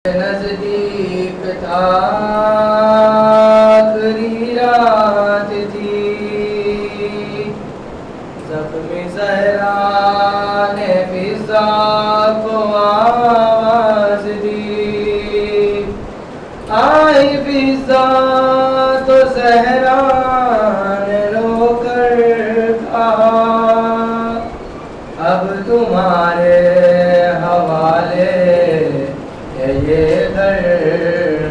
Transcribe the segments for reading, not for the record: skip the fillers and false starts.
नजदीक था आखिरी रात थी, ज़ख्म ज़हरा ने फिज़ा को आवाज़ दी। आई फिज़ा तो ज़हरा ने रोकर कहा, अब तुम्हारे हवाले ये घर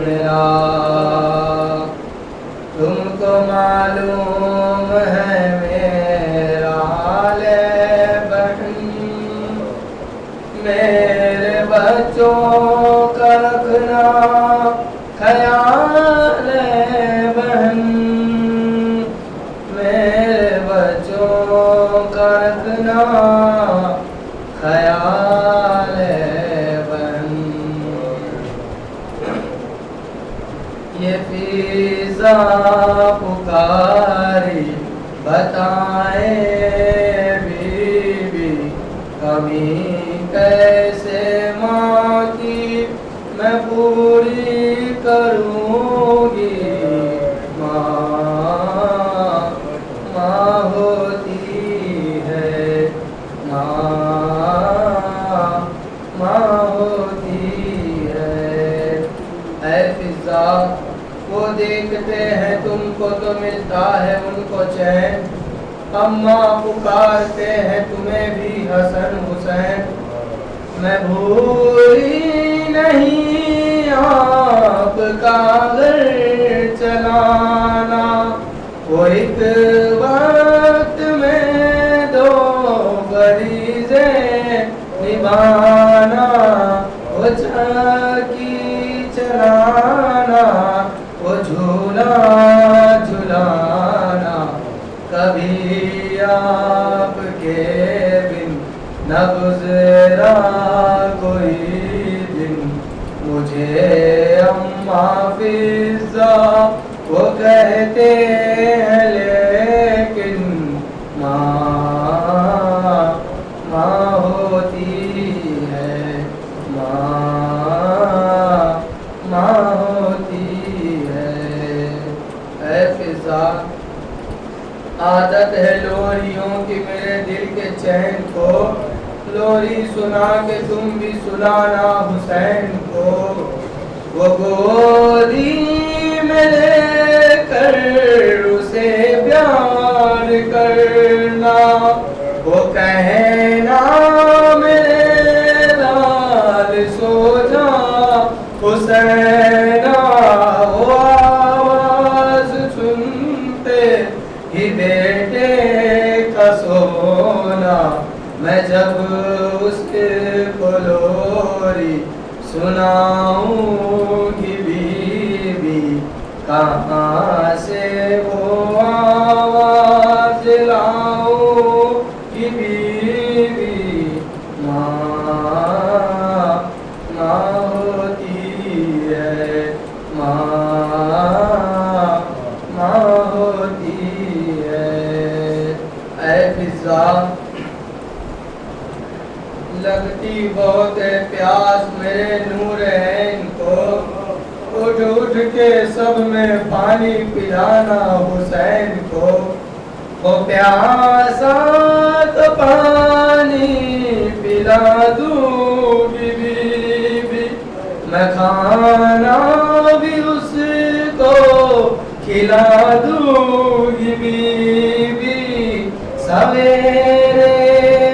मेरा। तुमको मालूम है मेरा हाल बहन, मेरे बच्चों का रखना ख्याल बहन, मेरे बच्चों का रखना ख्याल बहन। ये फिज़ा पुकारी बताए बीबी, कमी कैसे माँ की मैं पूरी करूँगी। माँ माँ होती है, माँ होती है। ऐ फिज़ा, वो देखते हैं तुमको तो मिलता है उनको चैन, अम्मा पुकारते हैं तुम्हें भी हसन हुसैन। मैं भूली नहीं आपका घर चलाना, वो एक वक्त में दो फरीज़े निभाना, वो झांकी चलाना, वो झूला झुलाना। कभी आपके बिन न गुज़रा कोई दिन, मुझे अम्मा फिज़ा वो कहते हैं, लेकिन माँ होती है, माँ होती है। ऐ फिज़ा, आदत है लोरियों की मेरे दिल के चैन को, लोरी सुना के तुम भी सुनाना हुसैन को। वो गोदी में लेकर उसे प्यार करना, वो कहना मेरे लाल सो जा हुसैना। वो आवाज़ सुनते ही बेटे का सोना, मैं जब उसको लोरी सुनाऊंगी बीबी, कहाँ से वो आवाज़ लाऊंगी बीबी। माँ होती है, माँ होती है। ऐ फिज़ा, लगती बहुत है प्यास मेरे नूर है इनको, उठ उठ के सब में पानी पिलाना हुसैन को। वो प्यासा तो पानी पिला दूँगी बीबी, मैं खाना भी उसको खिला दूँगी बीबी। सवेरे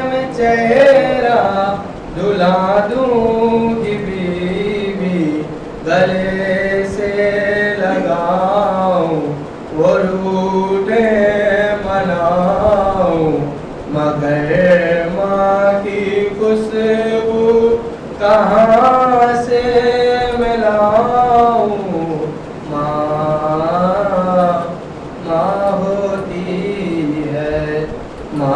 में चेहरा धुला दूँगी बीबी, गले से लगाऊं वो रूठे मनाऊं, मगर माँ की खुशबू कहाँ से मिलाऊं। माँ होती है, माँ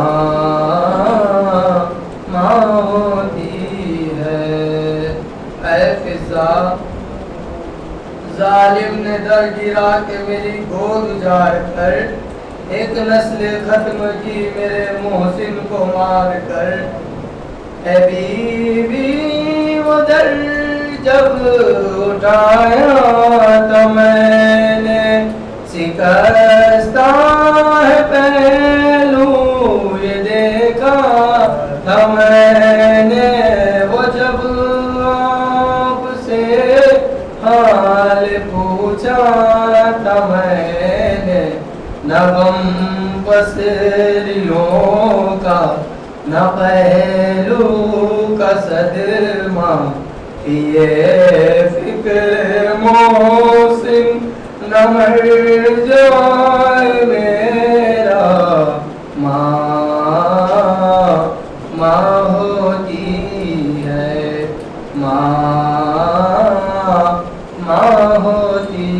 होती है। ऐ फिज़ा, जालिम ने दर गिरा के मेरी गोद उजाड़ कर, एक नस्ल खत्म की मेरे मोहसिन को मार कर। है बीवी वो दर जब उठाया तो मैंने शिकस्ता है पहलू ये देखा था मैंने। वो जब आपसे हाल पूछा था मैंने, न गम पसरियों का न पहलू का सदमा, ये फिक्र मोहसिन न मर जाए मेरा। माँ माँ होती है, माँ माँ होती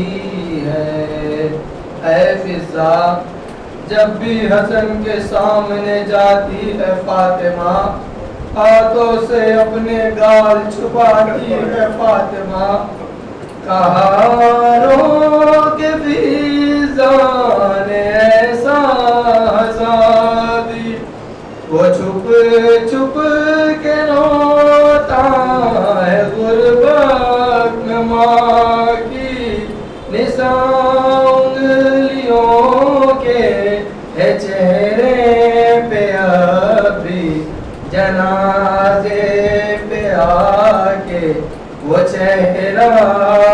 है। ऐ फिजा जब भी हसन के सामने जाती है फातिमा, हाथों से अपने गाल छुपाती है फातिमा। कहा रो के फिजा ने ऐसा हंसा दी, वो छुप छुप के रोता है गुर्बत में माँ की निशान उंगलियों के है चेहरे पे अभी। जनाजे पे आके वो चेहरा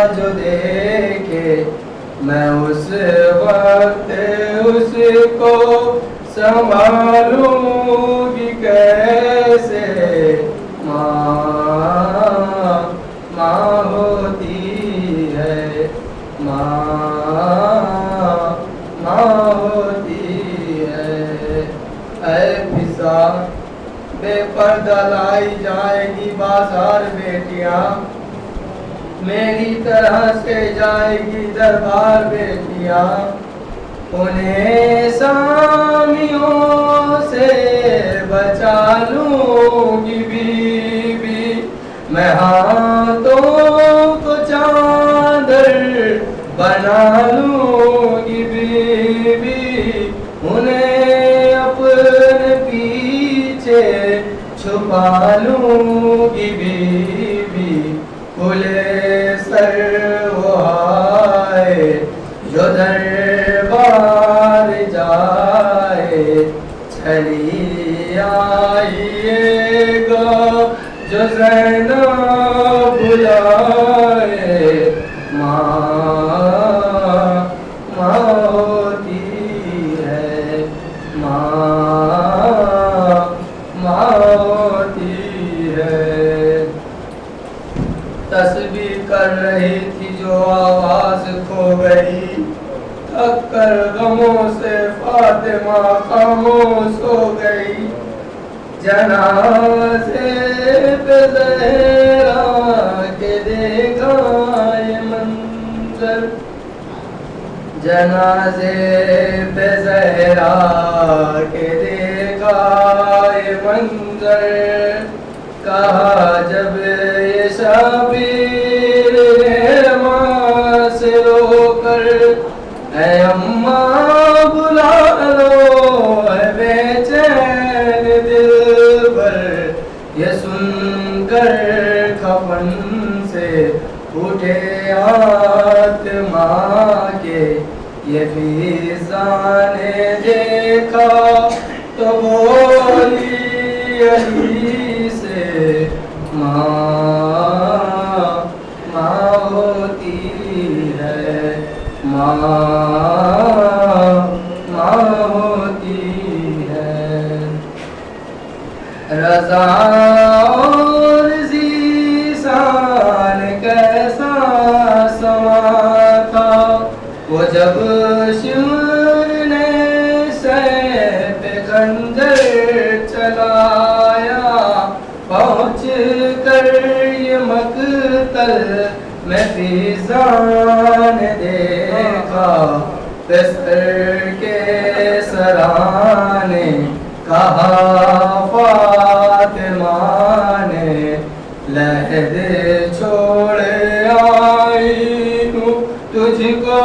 जो देखे, मैं उस वक्त उसको संभालूंगी कैसे। माँ माँ होती है, माँ माँ होती है। ऐ फिजा बेपर्दा लाई जाएगी बाजार बेटियां, मेरी तरह से जाएगी दरबार बेटियां। उन्हें सामियों से बचा लूंगी बीबी, मैं हाथों को चादर बना लूंगी बीबी। उन्हें अपने पीछे छुपा लूंगी बीबी। खुले सर वो आए जो दरबार जाए, चली आइएगा जो ज़ैनब बुलाए। माँ माँ होती है, माँ माँ होती है। तस्बीह कर रही थी जो आवाज खो गई, थक कर गमों से फातिमा खामोश हो गई। जनाज़े पे ज़हरा के देखा ये मंज़र, जनाज़े पे ज़हरा के देखा ये मंज़र। कहा जब ये शबीर ने माँ से रोकर, ऐ अम्मा बुला लो है बेचैन दिल पर। ये सुनकर खफन से उठे आत्मा के, ये फिजा ने देखा तो बोली यही से, माँ माँ होती है, माँ माँ होती है। रज़ा और ज़ीशान कैसा समा था, वो जब शिमर ने सर पे खंजर चलाया। पहुँच कर ये मक़तल में फिजा ने देखा, बिस्तर के सराने कहा फातिमा ने, लहद छोड़ आई हूँ तुझको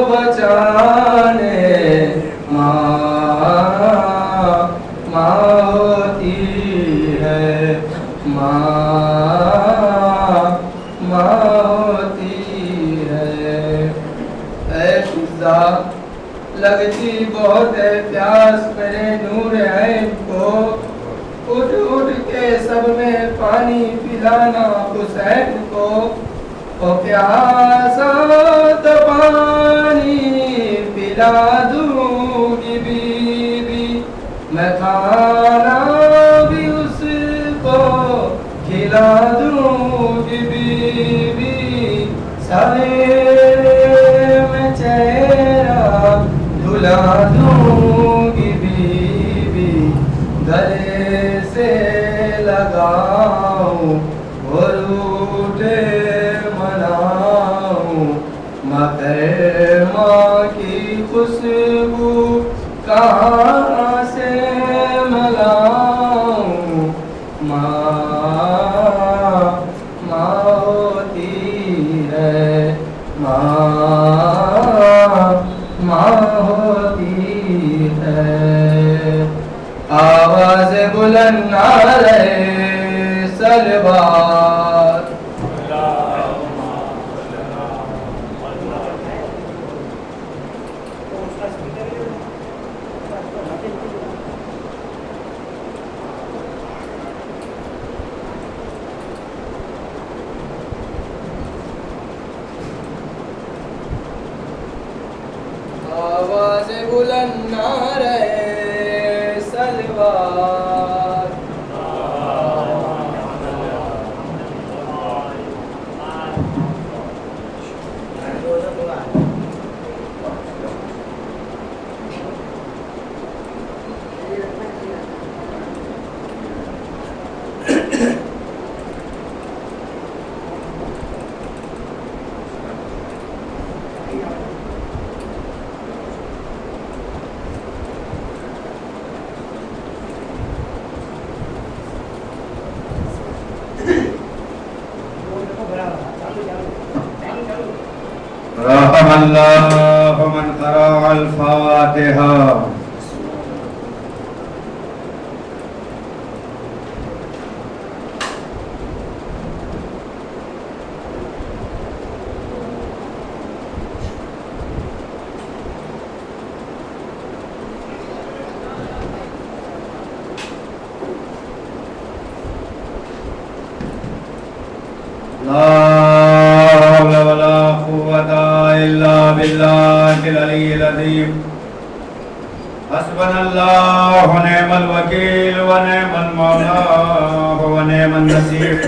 बचाने। माँ माँ होती है, माँ होती है। ऐ फिजा लगती बहुत है प्यास मेरे नूर ऐन को, उठ उठ के सब में पानी पिलाना हुसैन को। ओ प्यासा तो पानी पिला दूंगी बीबी, मैं खाना भी उसको खिला दूंगी बीबी। सवेरे में चेहरा धुला दूंगी बीबी, गले से लगाऊं और रूठे मनाऊं। मकरमा की खुशबू कहाँ से मिलाऊं। माँ होती है, माँ होती है। आवाज़ बुलंद ना रहे सलवार, आवाज़ बुलंद ना रहे सलवार। रहमल्लाहु मन क़रा अल-फ़ातिहा। ला हौला वला कुव्वता इल्ला बिल्लाहिल अलिय्यिल अज़ीम। हस्बनल्लाहु व निअमल वकील व निअमल मौला व निअमन नसीर।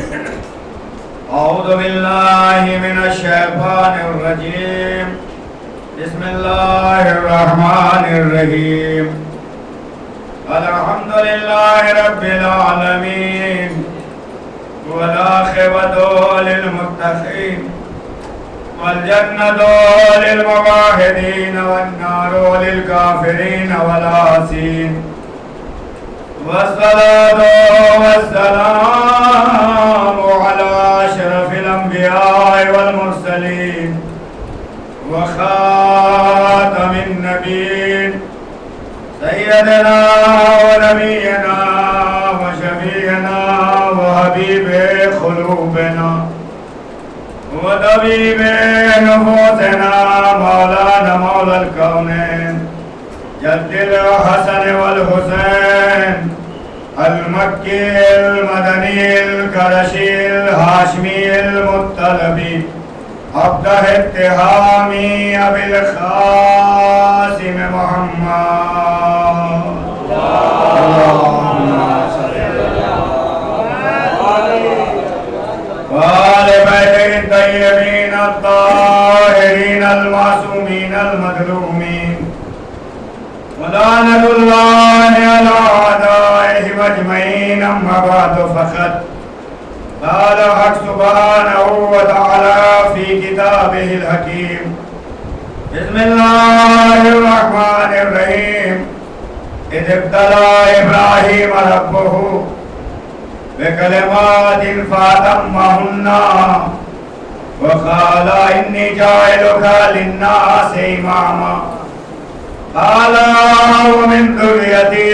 अऊज़ु बिल्लाहि मिनश शैतानिर रजीम। बिस्मिल्लाहिर रहमानिर रहीम। अल्हम्दुलिल्लाहि रब्बिल आलमीन वल-आक़िबतु लिल-मुत्तक़ीन वल-जन्नतु लिल-मुवाहिदीन वन-नारु लिल-काफ़िरीन वल-आसीन। वस्सलातु वस्सलामु अला अशरफिल अंबिया'i वल मुरसलीन व ख़ातमिन नबिय्यीन सय्यदना व नबियना व शफ़ीअना व हबीबे क़ुलूबिना व तबीबे नुफ़ूसिना मौलाना मौलल कौनैन जद्दिल हसन वल हुसैन अल मक्की अल मदनी अल क़रशी अल हाशमी अल मुत्तलबी अब्दह इत्तिहामी अबिल क़ासिम मुहम्मद। वाले बैतिही तय्यबीन अत्ताहिरीन अल-मासूमीन अल-मज़लूमीन वलानतुल्लाहि अला अदाइहि अजमईन। अम्मा बअद फ़क़द क़ाल हक़ सुब्हानहु व तआला फ़ी किताबिहिल हकीम। बिस्मिल्लाहिर रहमानिर रहीम। इज़ इब्तला इब्राहीम रब्बुहु बिकलिमातिन फ़अतम्महुन्ना व क़ाल इन्नी जाइलुका लिन्नासि इमामा। क़ाल व मिन ज़ुर्रिय्यती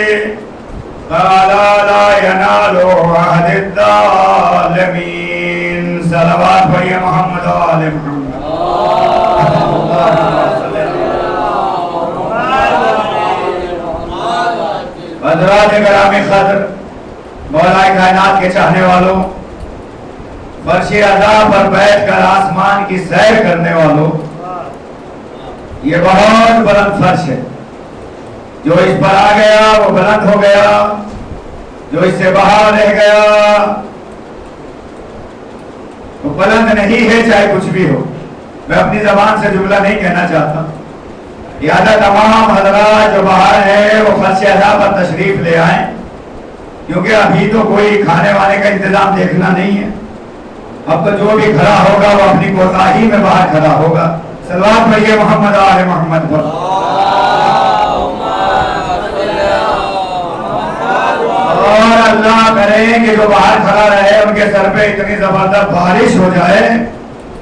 क़ाल ला यनालु अहदिज़्ज़ालिमीन। सलावत पढ़िए मोहम्मद व आले मोहम्मद। हज़रात किराम क़द्र, मौला कायनात के चाहने वालों, फर्श अज़ा पर बैठकर आसमान की सैर करने वालों, ये बहुत बुलंद फर्श है। जो इस पर आ गया वो बुलंद हो गया, जो इससे बाहर रह गया वो बुलंद नहीं है, चाहे कुछ भी हो। मैं अपनी जबान से जुमला नहीं कहना चाहता। लिहाजा तमाम हज़रात जो बाहर है वो फर्श अज़ा पर तशरीफ ले आए, क्योंकि अभी तो कोई खाने वाने का इंतजाम देखना नहीं है। अब तो जो भी खड़ा होगा वो अपनी कोताही में बाहर खड़ा होगा। सलवात पढ़िए मोहम्मद आले मोहम्मद पर। और अल्लाह करे कि जो बाहर खड़ा रहे उनके सर पे इतनी जबरदस्त बारिश हो जाए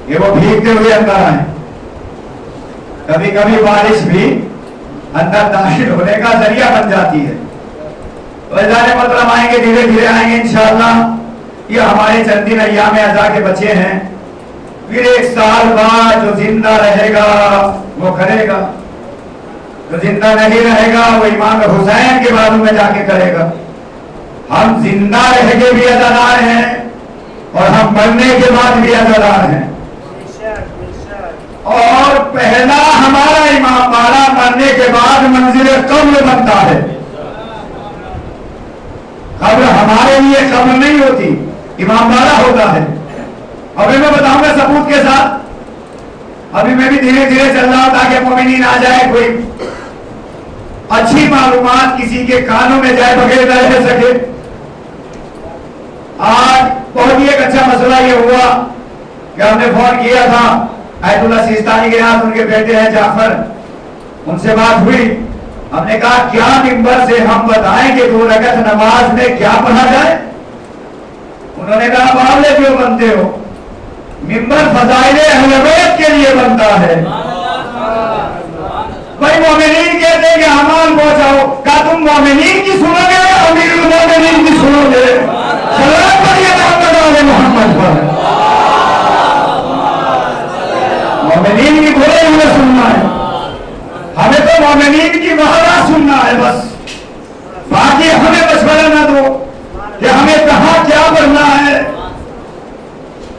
कि वो भीगते हुए अंदर आए। कभी कभी बारिश भी अंदर दाखिल होने का जरिया बन जाती है। वज़ारे मतलब आएंगे, धीरे धीरे आएंगे इंशाअल्लाह। ये हमारे चंद दिन अय्याम अज़ा के बचे हैं। फिर 1 साल बाद जो जिंदा रहेगा वो करेगा, जो जिंदा नहीं रहेगा वो इमाम हुसैन के बारे में जाके करेगा। हम जिंदा रह के भी अज़ादार हैं और हम मरने के बाद भी अज़ादार हैं। और पहला हमारा इमाम बाड़ा मरने के बाद मंजिल कब्र बनता है। कब्र हमारे लिए कब्र नहीं होती, इमाम बाड़ा होता है। अभी मैं बताऊंगा सबूत के साथ। अभी मैं भी धीरे धीरे चल रहा हूं ताकि मोमिनीन आ जाए, कोई अच्छी मालूमात किसी के कानों में जाए बगैर न रह सके। आज बहुत ही एक अच्छा मसला ये हुआ कि हमने फोन किया था आयतुल्लाह सिस्तानी के यहाँ, उनके बेटे हैं जाफर, उनसे बात हुई। हमने कहा क्या मिंबर से हम बताएं कि 2 रकअत नमाज में क्या पढ़ा जाए? उन्होंने कहा बावले क्यों बनते हो, मिंबर फज़ाइले अहले बैत के लिए बनता है। भाई मोमिनीन कहते हैं कि अमाल पहुंचाओ, क्या तुम मोमिनीन की सुनोगे या अमीरुल मोमिनीन की सुनोगे? सलाम पढ़िए मोहम्मद आले मोहम्मद पर। मोमिनीन की बोले हमें सुनना है, हमें तो मोमिनीन की वहरा सुनना है बस। बाकी हमें मशवरा ना दो कि हमें कहाँ क्या करना है।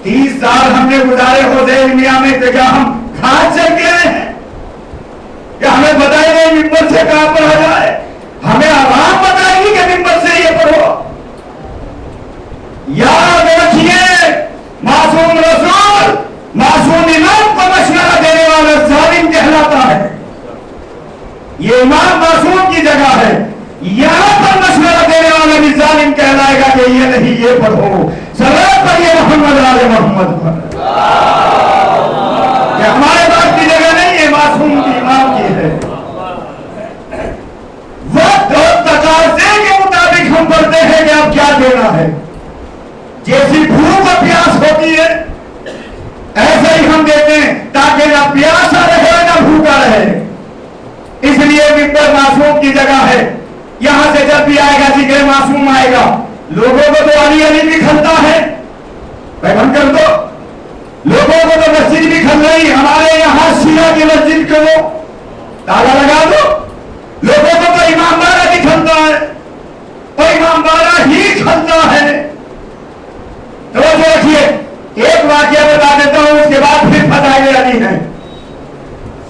30 साल हमने गुजारे हुसैन मियां में, तो क्या हम खाद चल गए हैं? क्या हमें बताए गए मिंबर से कहां पढ़ा जाए? हमें आवाम बताएगी कि मिंबर से ये पढ़ो। याद रखिए, मासूम रसूल मासूम इमाम को मशवरा देने वाला जालिम कहलाता है। ये इमाम मासूम की जगह है, यहां पर मशवरा देने वाला भी जालिम कहलाएगा कि ये नहीं ये पढ़ो। सलाम पढ़िए मोहम्मद आले मोहम्मद पर। ये हमारे पास की जगह नहीं है, मासूम की इमाम की है। वक्त और तकाज़े के मुताबिक हम पढ़ते हैं कि अब क्या देना है। जैसी भूख और प्यास होती है ऐसे ही हम देते हैं, ताकि ना प्यासा रहे ना भूखा रहे। इसलिए मिंबर मासूम की जगह है। यहां से जब भी आएगा जिक्र मासूम आएगा। लोगों को तो अली अली भी खलता है, बंद कर दो। लोगों को तो मस्जिद भी खल रही, हमारे यहाँ शिया की मस्जिद को ताला लगा दो। लोगों को तो इमाम बाड़ा भी खलता है और इमाम बाड़ा ही खलता है। तो देखिए, एक वाकया बता देता हूं, उसके बाद फिर फज़ाइल अली है।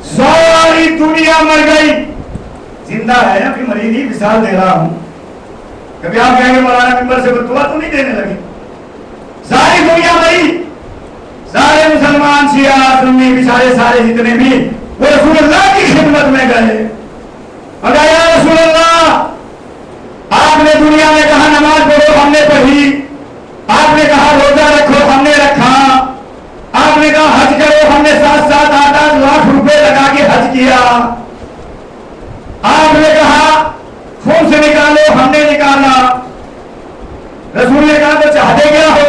सारी दुनिया मर गई, जिंदा है अभी मरी नहीं, मिसाल दे रहा हूं। कभी आप कहेंगे मौलाना मिंबर से बददुआ तो नहीं देने लगे? सारी दुनिया मरी, सारे मुसलमान शिया सुन्नी बेचारे सारे जितने भी वो रसूलुल्लाह की खिदमत में गए। अगर या रसूलुल्लाह, आपने दुनिया में कहा नमाज पढ़ो, हमने पढ़ी। आपने कहा रोजा रखो, हमने रखा। आपने कहा हज करो, हमने 7-7, 8-8 लाख रुपए लगा के हज किया। आपने कहा खून से निकालो, हमने निकाला। रसूल ने कहा तो चाहते क्या हो?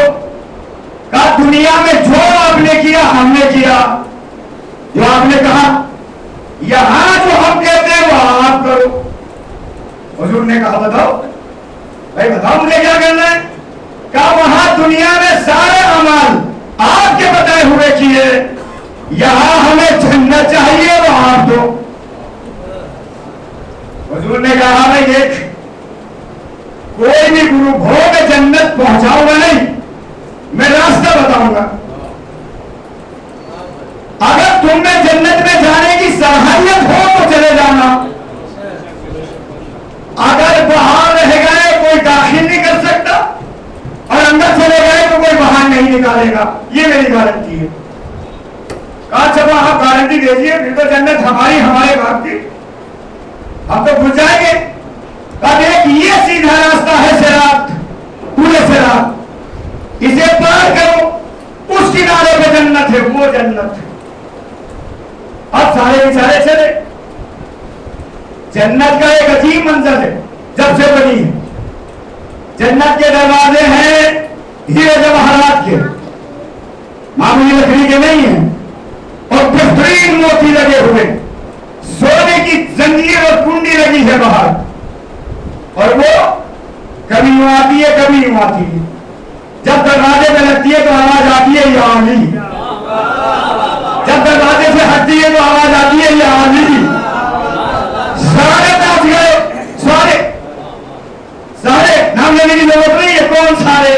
कहा दुनिया में जो आपने किया हमने किया। जो आपने कहा यहां जो हम कहते हैं वो आप करो। हुजूर ने कहा बताओ भाई, बताओ मुझे क्या करना है? कहा वहां दुनिया में सारे अमाल आपके बताए हुए किए, यहां हमें जन्नत चाहिए वहां तो। हुजूर ने कहा भाई देख, कोई भी गुरु हो मैं जन्नत पहुंचाऊंगा नहीं, मैं रास्ता बताऊंगा। अगर तुम्हें जन्नत में जाने की सलाहियत हो तो चले जाना, अगर बाहर रह गए कोई दाखिल नहीं कर सकता और अंदर चले गए तो कोई बाहर नहीं निकालेगा, ये मेरी गारंटी है। कहा चलो आप गारंटी दीजिए, फिर तो जन्नत हमारी हमारे बाप की, हम तो भूल जाएंगे। कहा देख ये सीधा रास्ता है सिरात, पूरे सिरात, इसे पार करो, उस किनारे पे जन्नत है, वो जन्नत है। अब सारे बेचारे चले। जन्नत का एक अजीब मंजर है जब से बनी है। जन्नत के दरवाजे हैं हीरे जवाहरात के, मामूली लकड़ी के नहीं है, और बेहतरीन मोती लगे हुए, सोने की जंजीर और कुंडी लगी है बाहर, और वो कभी यूं आती है कभी यूं आती है। जब दरवाजे में लगती है तो आवाज आती है या अली, जब दरवाजे से हटती है तो आवाज आती है या अली। सारे पहुंच गए, सारे सारे नाम लेने की जरूरत नहीं है, कौन सारे?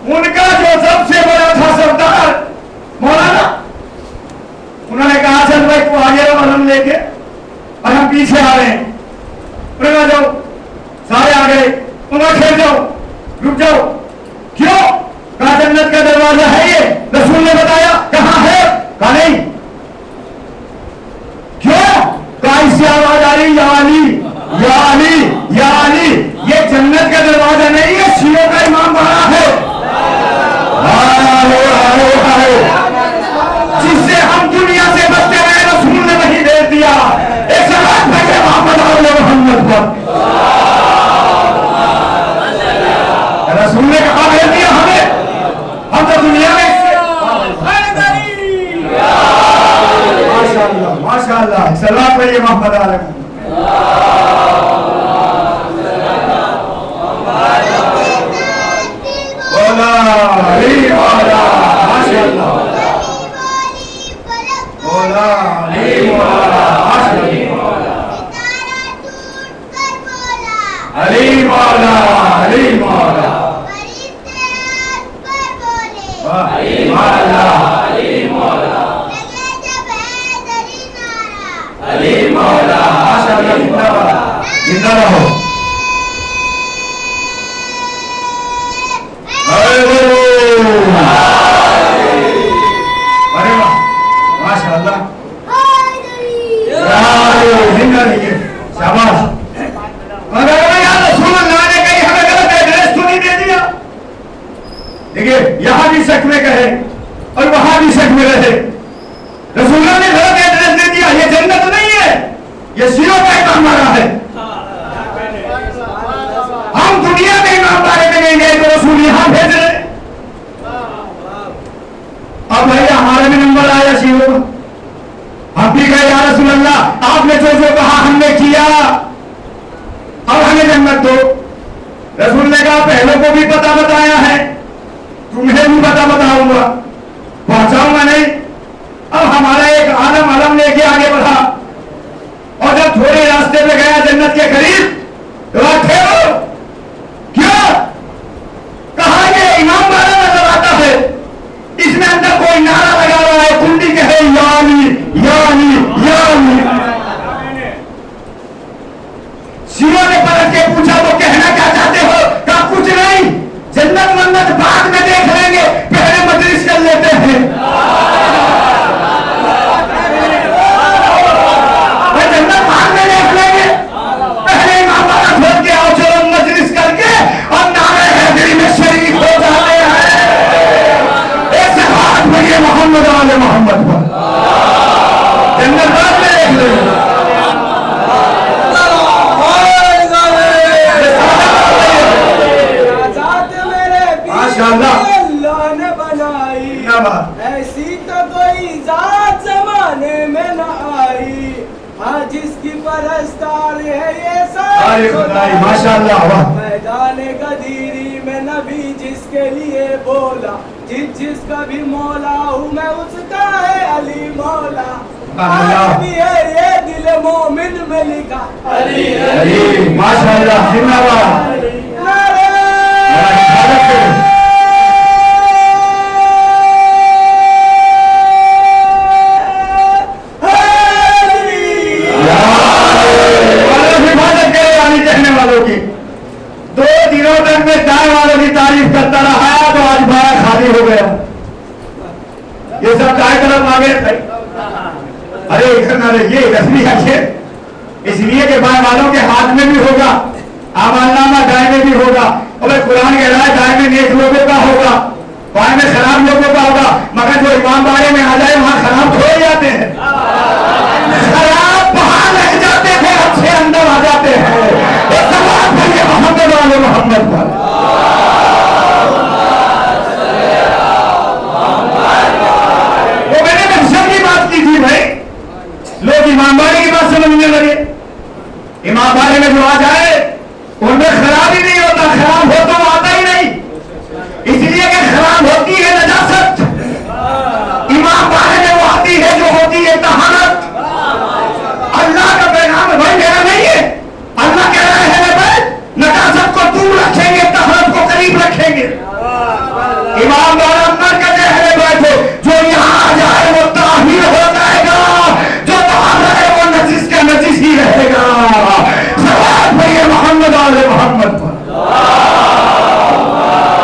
उनका जो सबसे बड़ा था सरदार मौलाना, उन्होंने कहा चल भाई तू आगे रहो हम लेके और हम पीछे आ रहे हैं। उन्होंने जाओ, सारे आ गए, उन्होंने खेल जाओ, रुक जाओ। क्यों? कहा जन्नत का दरवाजा है ये, रसूल ने बताया। कहां है? कहा नहीं। क्यों? कहा इससे आवाज आ रही या अली या अली या अली। ये जन्नत का दरवाजा नहीं है, शियों का इमाम बाड़ा है, जिससे हम दुनिया से बचते रहे, रसूल ने वही भेज दिया। एक सलात भेजे मोहम्मद मोहम्मद पर, रसूल ने कहा भेज दिया हमें, हम तो दुनिया में माशाअल्लाह माशाअल्लाह। सलात भेजे मोहम्मद आलम। बोला अली मौला माशाअल्लाह, बोला अली मौला माशाअल्लाह, अली मौला अली मौला, अली मौला अली मौला, अली मौला माशाअल्लाह। जिंदाबाद, जिंदा रहो। अरे वाह माशाअल्लाह, जिंदा रहिए, शाबाश। अगर यार रसूलुल्लाह ने कहीं हमें गलत एड्रेस तो नहीं दे दिया? देखिए यहां भी शक में कहे और वहां भी शक में रहे, रसूलुल्लाह ने गलत एड्रेस दे दिया। ये जन्नत नहीं है, ये शियों का इमाम बाड़ा है। हम दुनिया में इमाम बाड़े में नहीं गए तो रसूल यहां भेज रहे। अब भाई हमारे भी नंबर आया शियों का, हम भी गए या रसूलुल्लाह, आपने जो जो कहा हमने किया, अब हमें जन्नत दो। रसूल ने कहा पहलों को भी पता बताया है, तुम्हें भी पता बताऊंगा, पहुंचाऊंगा नहीं। अब हमारा एक आलम अलम लेके आगे बढ़ा, और जब थोड़े रास्ते पे गया जन्नत के करीब तो ठहरो। क्यों? कहा ये इमाम बाड़ा नजर आता है, इसमें अंदर कोई नारा लगा रहा है, कुंडी कहे यानी यानी यानी। शियों ने पलट के पूछा तो कहना क्या चाहते हो? कहा कुछ नहीं, जन्नत मन्नत बाद में देख लेंगे, पहले मजलिस कर लेते हैं। जन्नत बाद में देख लेंगे, पहले इमाम बाड़ा छोड़ के आओ, चलो मजलिस करके और नारे हैदरी में शरीक हो जाते हैं। एक से हाथ भरिए मोहम्मद आले मोहम्मद पर, जन्नत बाद में देख लेंगे। अल्लाह ने बनाई ऐसी तो कोई जात जमाने में न आई, आज जिसकी परस्तार है ये सारी माशाअल्लाह। मैदान गदीरी में नबी जिसके लिए बोला, जिसका भी मौला हूँ मैं उसका है अली मौला। आज भी है ये दिल मोमिन में लिखा अली अली। माशाअल्लाह, जिंदाबाद। दो दिनों तक मैं चाय वालों की तारीफ करता रहा तो आज बारा खाली हो गया। ये सब चाय तरफ मांगे थे। अरे इधर ना रहिए, इधर भी आइए, इसलिए कि बाय वालों के हाथ में भी होगा, आमालनामा दाएं में भी होगा। और कुरान कह रहा है दाएं में नेक लोगों का होगा, बाएं में खराब लोगों का होगा। मगर जो इमाम बारे में आ जाए वहां खराब हो जाते हैं, खराब बाहर रह जाते थे, अच्छे अंदर आ जाते हैं। मोहम्मद वाले मोहम्मद पर वो मैंने मकसद की बात की थी भाई, लोग ईमानदारी की बात समझने लगे। ईमानदारी में जो आ जाए उनमें खराब ही नहीं होता, खराब हो तो आता ही नहीं, इसलिए कि खराब होती है नजासत, ईमानदारी में वो आती है जो होती है तहारत। अल्लाह का पैगाम भाई मेरा नहीं है, अल्लाह कह रहा है नजासत को दूर रखेंगे, तहरत को करीब रखेंगे। ईमानदार अंदर का कहने बैठो, जो यहाँ आ जाए वो ताहीर हो जाएगा, जो बाहर रहे वो नजीस का नजीस ही रहेगा। सवाल भैया मोहम्मद वाले मोहम्मद पर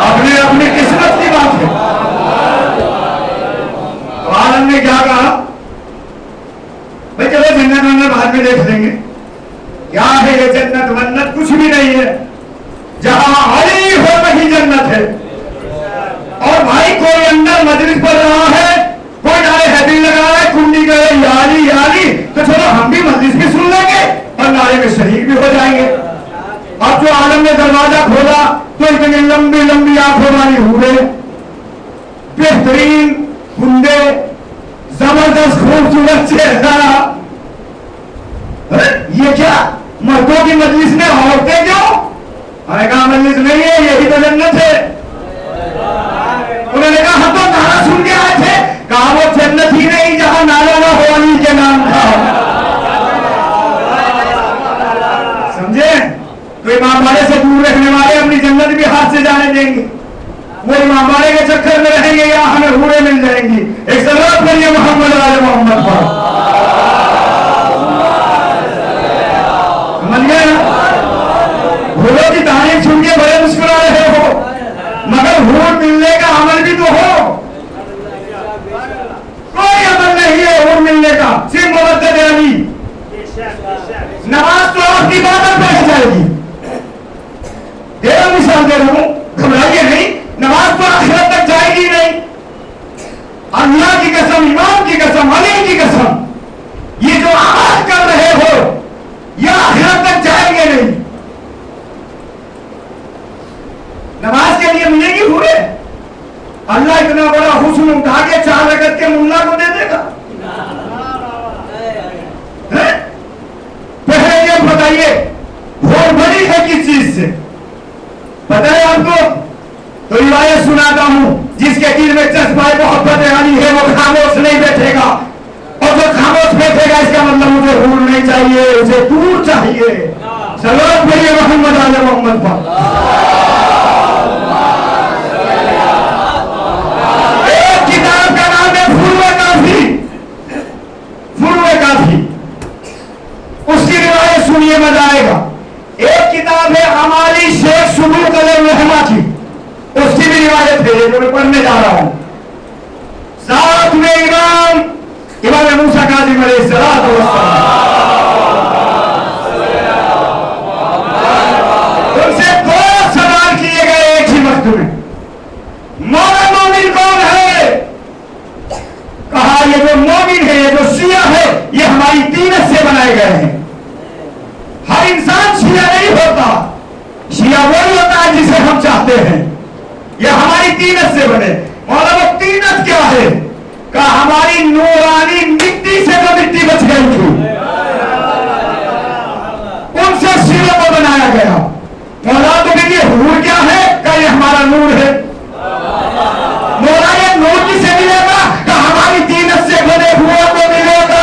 अपने अपनी किस्मत की बात है। आलम ने क्या कहा भाई, चलो जन्नत वन्नत बाद में देख लेंगे। क्या है ये जन्नत वन्नत? कुछ भी नहीं है, जहां अली हो वही जन्नत है। और भाई कोई अंदर मजलिस पढ़ रहा है, कोई नारे हैदी लगा रहा है, कुंडी कर याली याली, तो चलो हम भी मजलिस भी सुन लेंगे और नारे में शरीक भी हो जाएंगे। अब जो आलम ने दरवाजा खोला तो इतनी लंबी लंबी आंखों वाली हुए, बेहतरीन कुंडे, जबरदस्त खूबसूरत चेहरा। ये क्या मर्दों की मजलिस में औरतें क्यों? मैंने कहा मजलिस नहीं है, यही तो जन्नत है। उन्होंने कहा हम तो नारा सुन के आए थे। कहा वो जन्नत ही नहीं जहां नारा ना हो अली के नाम था। समझे? तो इमाम बाड़े से दूर रहने वाले अपनी जन्नत भी हाथ से जाने देंगे, वो इमाम बाड़े के चक्कर में रहेंगे या हमें हूरें मिल जाएंगी। एक सलात करिए मोहम्मद वाले मोहम्मद पर। भूलों की तारीफ सुन के बड़े मुस्कुरा रहे हो, मगर हूर मिलने का अमल भी तो हो। कोई अमल नहीं है हूर मिलने का, सिर्फ मुबद्दत अली। नमाज तो आपकी इबादत में रह जाएगी। मिसाल दे रहा हूं, घबराइए नहीं, नमाज तो आखिरत तक जाएगी नहीं। अल्लाह की कसम, इमाम की कसम, अली की कसम, ये जो अमल कर रहे हो ये आखिरत तक जाएंगे नहीं। नमाज के लिए मिलेगी हुए, अल्लाह इतना बड़ा हुस्न उठा के 4 रकत के मुल्ला को दे देगा। पहले ये बताइए भोर बड़ी है किस चीज से? पता है आपको? तो रिवायत सुनाता हूं, जिसके दिल में जज्बा मोहब्बत अली है वो खामोश नहीं बैठेगा, और जो खामोश बैठेगा इसका मतलब मुझे हूर नहीं चाहिए, उसे दूर चाहिए। सलात पढ़िए मोहम्मद आले मोहम्मद पर। एक किताब का नाम है फुर्वे काफी, फुर्वे काफी, उसकी रिवायत सुनिए मजा आएगा। एक किताब है हमारी शेख सुबुल कलम रहमा की, उसकी भी रिवायत है जो मैं पढ़ने जा रहा हूं। साथ में इमाम मूसा काज़िम अलैहिस्सलाम उनसे 2 सवाल किए गए एक ही वक्त में। मौला मोमिन कौन है? कहा ये जो मोमिन है, ये जो शिया है, ये हमारी तीनत से बनाए गए हैं। हर इंसान शिया नहीं होता, शिया वही होता है जिसे हम चाहते हैं। ये हमारी तीनत से बने। मौला वो तीनत क्या है? कहा हमारी नूरानी मिट्टी से तो मिट्टी बच गई थी, उनसे शिया को बनाया गया। मौला तो ये हूर क्या है? कहा ये नूर है। मौला ये नूर किसे मिलेगा? कि हमारी दीनत से बने हुए को मिलेगा,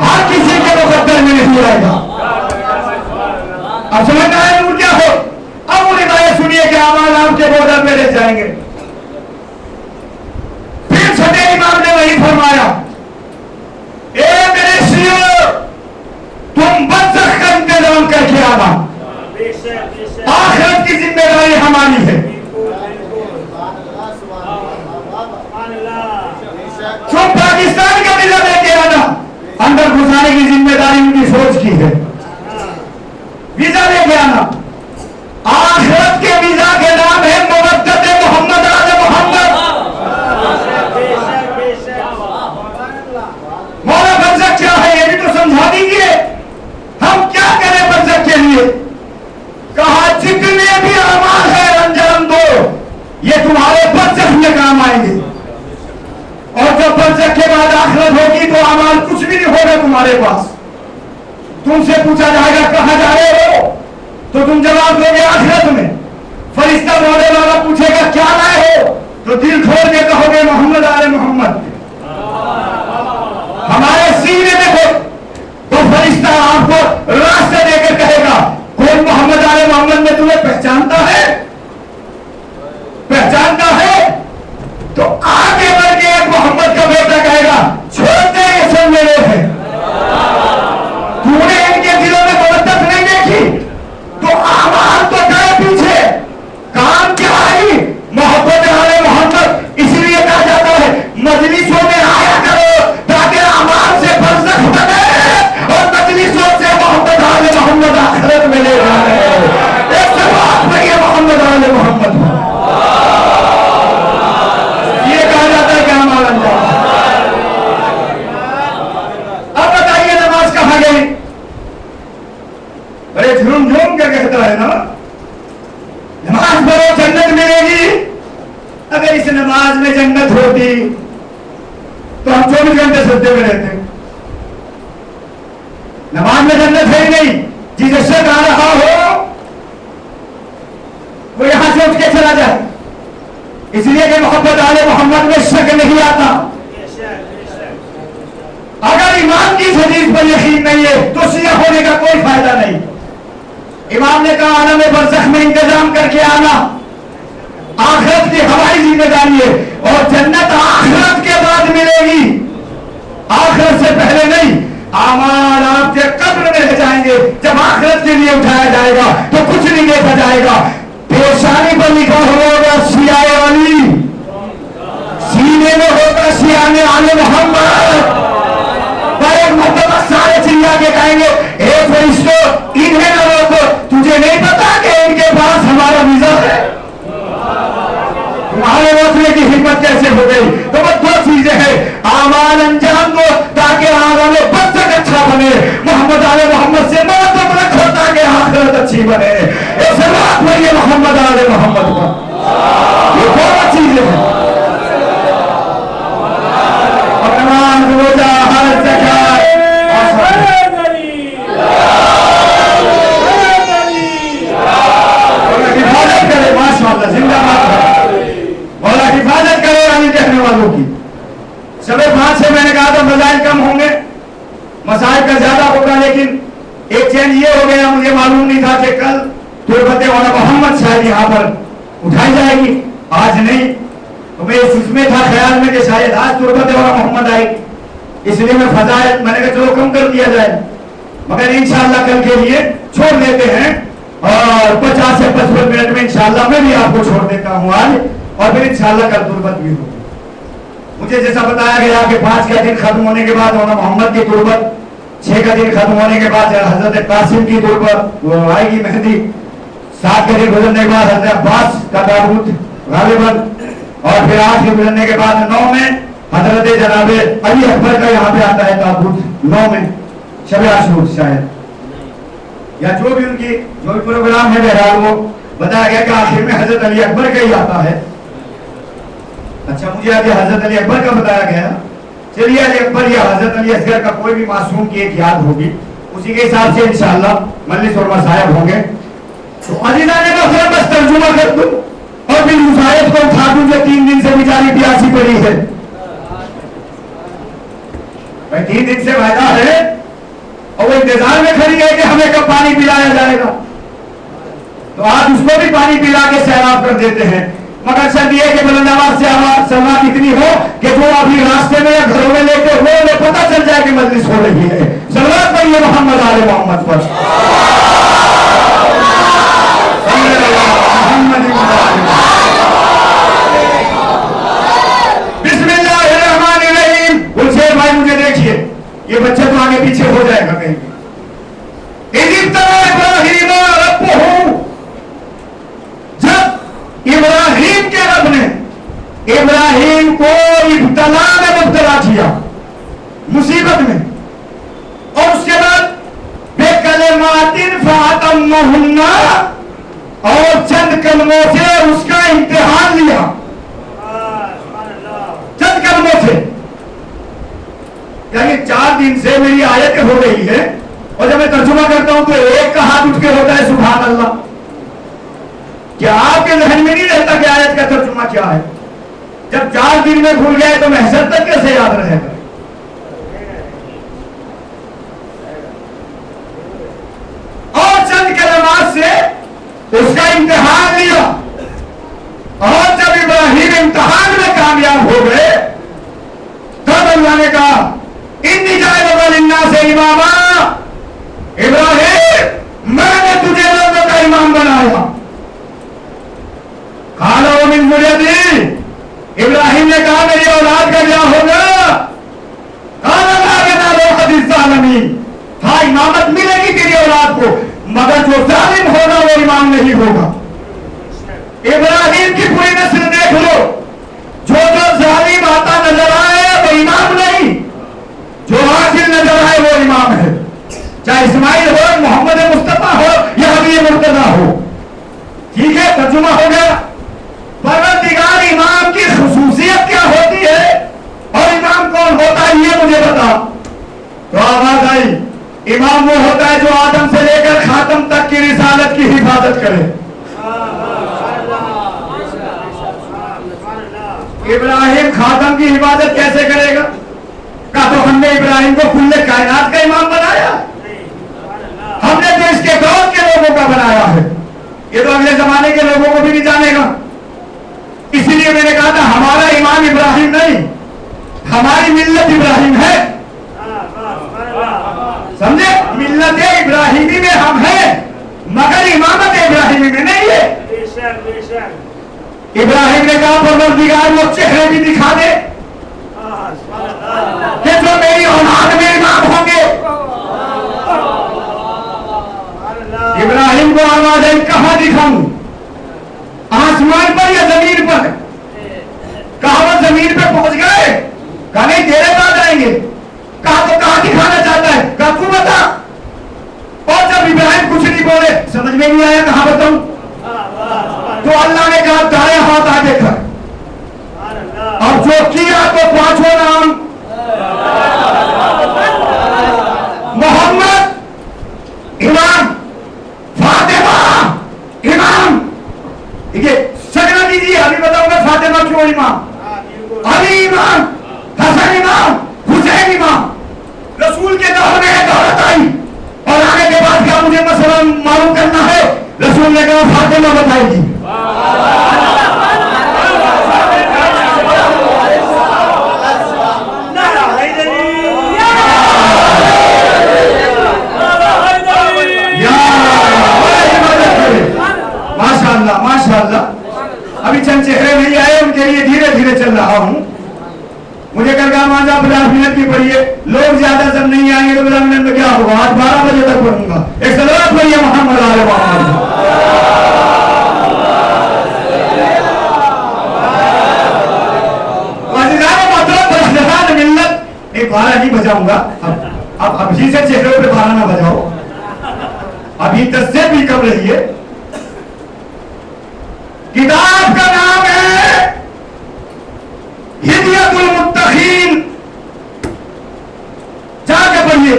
हर किसी के मुकद्दर में नहीं आएगा। अब समझना है नूर क्या हो। अब उन्हें बातें सुनिए कि आवाज आपके बॉर्डर पे ले जाएंगे। फिर छठे इमाम ने वही फरमाया, ए मेरे शियो, तुम बरज़ख का इंतजाम करके आना, आखिरत की जिम्मेदारी हमारी है। तुम पाकिस्तान का वीजा लेके आना, अंदर घुसाने की जिम्मेदारी उनकी फौज की है। वीजा लेके आना, आखिरत के वीजा के नाम है मवद्दत मोहम्मद आले मोहम्मद। मौला बरज़ख क्या है ये भी तो समझा दीजिए, हम क्या करें बरज़ख के लिए। कहा जितने भी अमाल है अंजाम दो, ये तुम्हारे बरज़ख में काम आएंगे। और जब बरज़ख के बाद आखिरत होगी तो अमाल कुछ भी नहीं होगा तुम्हारे पास। तुमसे पूछा जाएगा कहां जा रहे हो, तो तुम जवाब दोगे आखिरत में। फरिश्ता बोलने वाला पूछेगा क्या लाए हो, तो दिल खोल के कहोगे मोहम्मद आले मोहम्मद। हमारे सीने में हो तो फरिश्ता आपको रास्ते देकर कहेगा कोई मोहम्मद आले मोहम्मद में तुम्हें पहचानता है, पहचानता है? तो आगे बढ़ के एक मोहम्मद का बेटा कहेगा छोड़ते ये सब मेरे हैं। तूने इनके दिलों में मवद्दत नहीं देखी तो आवाज तो गए पीछे, काम क्या आई? मोहब्बत आले मोहम्मद। इसीलिए कहा जाता है मजलिसों में आया करो ताकि आवाज से बरज़ख बने और मजलिसों से मोहब्बत आले मोहम्मद आखिरत में ले जाए। एक जवाब में ये मोहम्मद आले मोहम्मद ये कहा जाता है कि हमारा अंजाम। अब बताइए नमाज कहां गई? बड़े झूम झूम के कहता है ना नमाज पढ़ो जन्नत मिलेगी। अगर इस नमाज में जन्नत होती तो हम 24 घंटे सजदे में रहते। नमाज में जन्नत है ही नहीं। जिसे शक आ रहा हो वो यहां से उठ के चला जाए, इसलिए कि मोहब्बत आले मोहम्मद में शक नहीं आता। अगर इमाम की हदीस पर यकीन नहीं है तो शिया होने का कोई फायदा नहीं। इमाम ने कहा आलम बरज़ख में इंतजाम करके आना, आखिरत की हमारी जिम्मेदारी है और जन्नत आखिरत के बाद मिलेगी, आखिरत से पहले नहीं। आमाल आपके कब्र में रह जाएंगे। जब आखिरत के लिए उठाया जाएगा तो कुछ नहीं देखा जाएगा। पेशानी पर लिखा होगा शिया अली, सीने में होगा शिया आले मोहम्मद। एक मरतबा सारे चिल्ला के कहेंगे ए फरिश्तों इन्हें न रोको, तुझे नहीं पता कि इनके पास हमारा वीजा है? तुम्हारे रोकने की हिम्मत कैसे हो गई? तो बस दो चीजें हैं, आमाल अंजाम दो ताकि आगे बरज़ख अच्छा बने, मोहम्मद आले मोहम्मद से मोहब्बत रखो ताकि आखिरत अच्छी बने। ऐसे बात नहीं है मोहम्मद आले मोहम्मद का, ये दोनों चीजें हैं। और नमाज रोजा हज ज़कात हिफाजत करे, माशाअल्लाह जिंदाबाद। मौला हिफाजत करे आने कहने वालों की। सबे 5 से मैंने कहा था मसाइल कम होंगे, मसाइल का ज्यादा होगा, लेकिन एक चेंज ये हो गया, मुझे मालूम नहीं था कि कल तुरबत वाला मोहम्मद शायद यहाँ पर उठाई जाएगी, आज नहीं। तो मैं इसमें था ख्याल में कि शायद आज तुरबत वाला मोहम्मद आएगी, इसलिए मैं फजाइल मैंने कहा चलो कम कर दिया जाए, मगर इंशाअल्लाह कल के लिए छोड़ देते हैं और 50 से 55 मिनट में इंशाअल्लाह मैं भी आपको छोड़ देता हूँ आज, और फिर इंशाअल्लाह कल तुरबत भी होगी। मुझे जैसा बताया गया कि 5 का दिन खत्म होने के बाद मौलाना मोहम्मद की तुरबत, 6 का दिन खत्म होने के बाद हजरत कासिम की तुरबत वो आएगी मेहंदी, 7 का दिन गुजरने के बाद हजरत अब्बास का ताबूत गालिबन, और फिर 8 के गुजरने के बाद 9 में हजरत जनाबे अली अकबर का यहाँ पे आता है ताबूत, 9 में शब आशूर शायद, या जो भी उनकी जो भी प्रोग्राम है बहरहाल वो बताया गया कि आखिर में हजरत अली अकबर का ही आता है। अच्छा मुझे आज हजरत अली अकबर का बताया गया, चलिए अली अकबर या हजरत अली असगर का कोई भी मासूम की एक याद होगी, उसी के हिसाब से इंशाअल्लाह मजलिस और मसायब होंगे। तो अजीज़ान ने कहा बस तर्जुमा कर दूं। अभी मुसाहिब को उठा दूं जो 3 दिन से बेचारी प्यासी पड़ी है। भाई 3 दिन से वायदा है और वो इंतजार में खड़ी है कि हमें कब पानी पिलाया जाएगा, तो आज उसको भी पानी पिला के सैराब कर देते हैं। मगर शर्त यह कि बुलंदाबाद से आवाज समात इतनी हो कि जो अभी रास्ते में या घरों में लेके हुए उन्हें पता चल जाए कि मजलिस हो रही है। सलात पढ़िए मोहम्मद आले मोहम्मद पर। बिस्मिल्लाहिर्रहमानिर्रहीम। गुलशेर भाई मुझे देखिए, ये बच्चा तो आगे पीछे हो जाएगा कहीं। इब्राहिम के रब ने इब्राहिम को इब्तला में मुब्तला किया, मुसीबत में, और उसके बाद बेकलिमातिन फातम्महुन्ना, और चंद कलमों से उसका इम्तिहान लिया, चंद कलमों से। यानी 4 दिन से मेरी आयत हो रही है और जब मैं तर्जुमा करता हूं तो एक का हाथ उठ के होता है सुभान अल्लाह। क्या आपके जहन में नहीं रहता कि आयत का तर्जुमा क्या है? जब 4 दिन में भूल गए तो महशर तक कैसे याद रहेगा? और चंद कलमात से उसका इम्तिहान लिया, और जब इब्राहिम इम्तिहान में कामयाब हो गए तब अल्लाह ने कहा इन्नी जाइलुका लिन्नास इमामा, इब्राहिम मैंने तुझे लोगों का इमाम बनाया। खालो मिन ज़ुर्रियती, इब्राहिम ने कहा मेरी औलाद का क्या होगा? हाँ इमामत मिलेगी तेरी औलाद को, मगर जो जालिम होगा वो इमाम नहीं होगा। इब्राहिम की पूरी नस्ल देख लो, जो जालिम आता नजर आए वो इमाम नहीं, जो आखिर नजर आए वो इमाम है। चाहे इस्माइल हो, मोहम्मद मुस्तफा हो या हबीब मुर्तजा हो। ठीक है, तर्जुमा हो गया। परवरदिगार इमाम की खुसूसियत क्या होती है और इमाम कौन होता है ये मुझे बता। तो आवाज आई, इमाम वो होता है जो आदम से लेकर खातम तक की रिसालत की हिफाजत करे। इब्राहिम खातम की हिफाजत कैसे करेगा? कहा तो हमने इब्राहिम को कुल्ले कायनात का इमाम बनाया, हमने तो इसके दौर के लोगों का बनाया है, ये तो अगले जमाने के लोगों को भी नहीं जानेगा। इसीलिए मैंने कहा था हमारा इमाम इब्राहिम नहीं, हमारी मिल्लत इब्राहिम है। समझे? मिल्लत इब्राहिमी में हम हैं, मगर इमामत इब्राहिमी में नहीं है। इब्राहिम ने कहा परवरदिगार वो चेहरे भी दिखा दे कि जो मेरी औलाद में इमाम होंगे। इब्राहिम को आवाज आई, कहां दिखाऊं? आसमान पर या जमीन पर? कहा वो जमीन पे पहुंच गए? कहा नहीं तेरे बाद आएंगे। कहा तो कहां दिखाना चाहता है? कहा तू बता। और जब इब्राहिम कुछ नहीं बोले, समझ में नहीं आया कहां बताऊं, तो अल्लाह ने कहा दाएं हाथ आगे कर, और जो किया तो 5 नाम मोहम्मद इमाम, फातिमा इमाम। देखिए शगना दीजिए, अभी बताऊंगा फातिमा क्यों इमाम, अली इमाम, हसन इमाम, हुसैन इमाम। रसूल के दौर में दौलत आई और आने के बाद क्या मुझे मसला मालूम करना है, रसूल ने कहा फातिमा बताएगी। माशाअल्लाह माशाअल्लाह। अभी चंद चेहरे नहीं आए, उनके लिए धीरे धीरे चल रहा हूं। मुझे कल कहा मांझा 50 मिनट की पढ़िए, लोग ज्यादा जब नहीं आएंगे तो 50 मिनट में क्या होगा? आज 12 बजे तक पढ़ूंगा। एक सलावत पढ़िए मोहम्मद आले मोहम्मद। मिल्लत एक बारह नहीं बजाऊंगा, अब अभी से चेहरे पे 12 ना बजाओ, अभी 10 से भी कम रही है। किताब का नाम है हिदायतुल मुत्तकीन, जाके पढ़िए।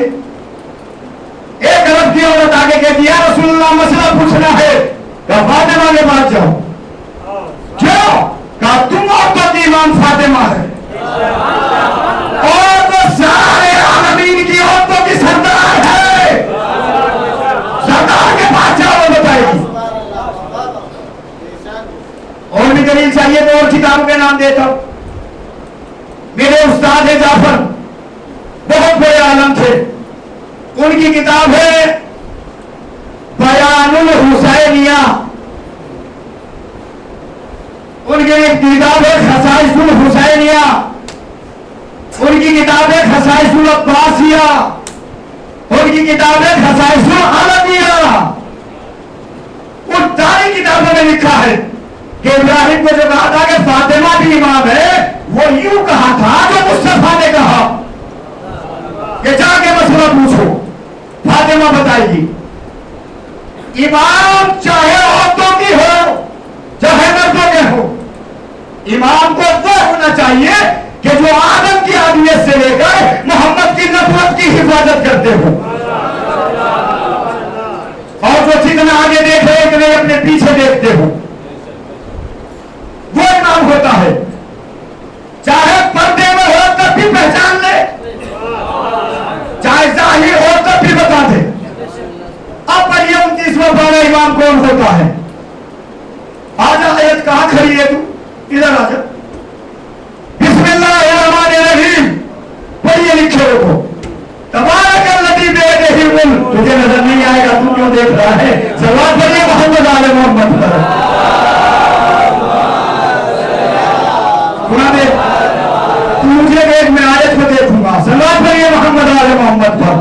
एक अरब की औरत आगे कहती है रसूलुल्लाह मसला पूछना है, तो फातिमा के पास जाओ। मेरे उस्ताद है जाफर, बहुत बड़े आलम थे। उनकी किताब है बयानुल हुसैनिया, उनकी एक किताब है खसाइसुल हुसैनिया, उनकी किताब है खसाइसुल अब्बासिया, उनकी किताब है खसाइसुल अलविया। उन सारी किताबों में लिखा है कि इब्राहिम को जो कहा था कि फातिमा भी इमाम है, वो यूं कहा था जो मुस्तफा ने कहा कि जाके मसला पूछो, फातिमा बताएगी। इमाम चाहे औरतों की हो चाहे मर्दों के हो, इमाम को वो होना चाहिए कि जो आदम की आदियत से लेकर मोहम्मद की नबूवत की हिफाजत करते हो, और जो जितना आगे देखे इतने अपने पीछे देखते हो, वो इमाम होता है। चाहे पर्दे में हो तब भी पहचान ले, चाहे जाहिर हो तब भी बता दे। अब बढ़िए 29वां पारा इमाम कौन होता है? आजा, आयत कहां खड़ी है तू? इधर आजा। बिस्मिल्लाहिर्रहमानिर्रहीम पढ़िए लिखे हो। तबारकल्लज़ी बियदिही मुल्क। तुझे नजर नहीं आएगा, तू क्यों देख रहा है? सलात पढ़िए मोहम्मद आले मोहम्मद पर। सुना दे, तू मुझे देख, मैं आयत को देखूंगा। सलात पढ़िए मोहम्मद आले मोहम्मद पर।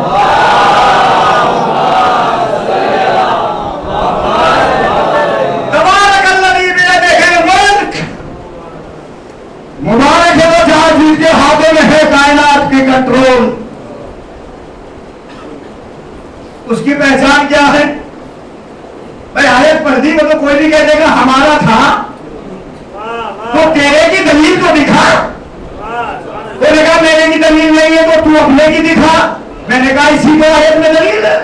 मुबारक है वो जहां जिसके हाथों में है कायनात की कंट्रोल। उसकी पहचान क्या है भाई? आयत पढ़ दी वो तो कोई भी कह देगा हमारा था, तो तेरे की दलील तो दिखा। तो कहा मेरे की दलील नहीं है तो तू अपने की दिखा। मैंने कहा इसी को आयत में दलील है।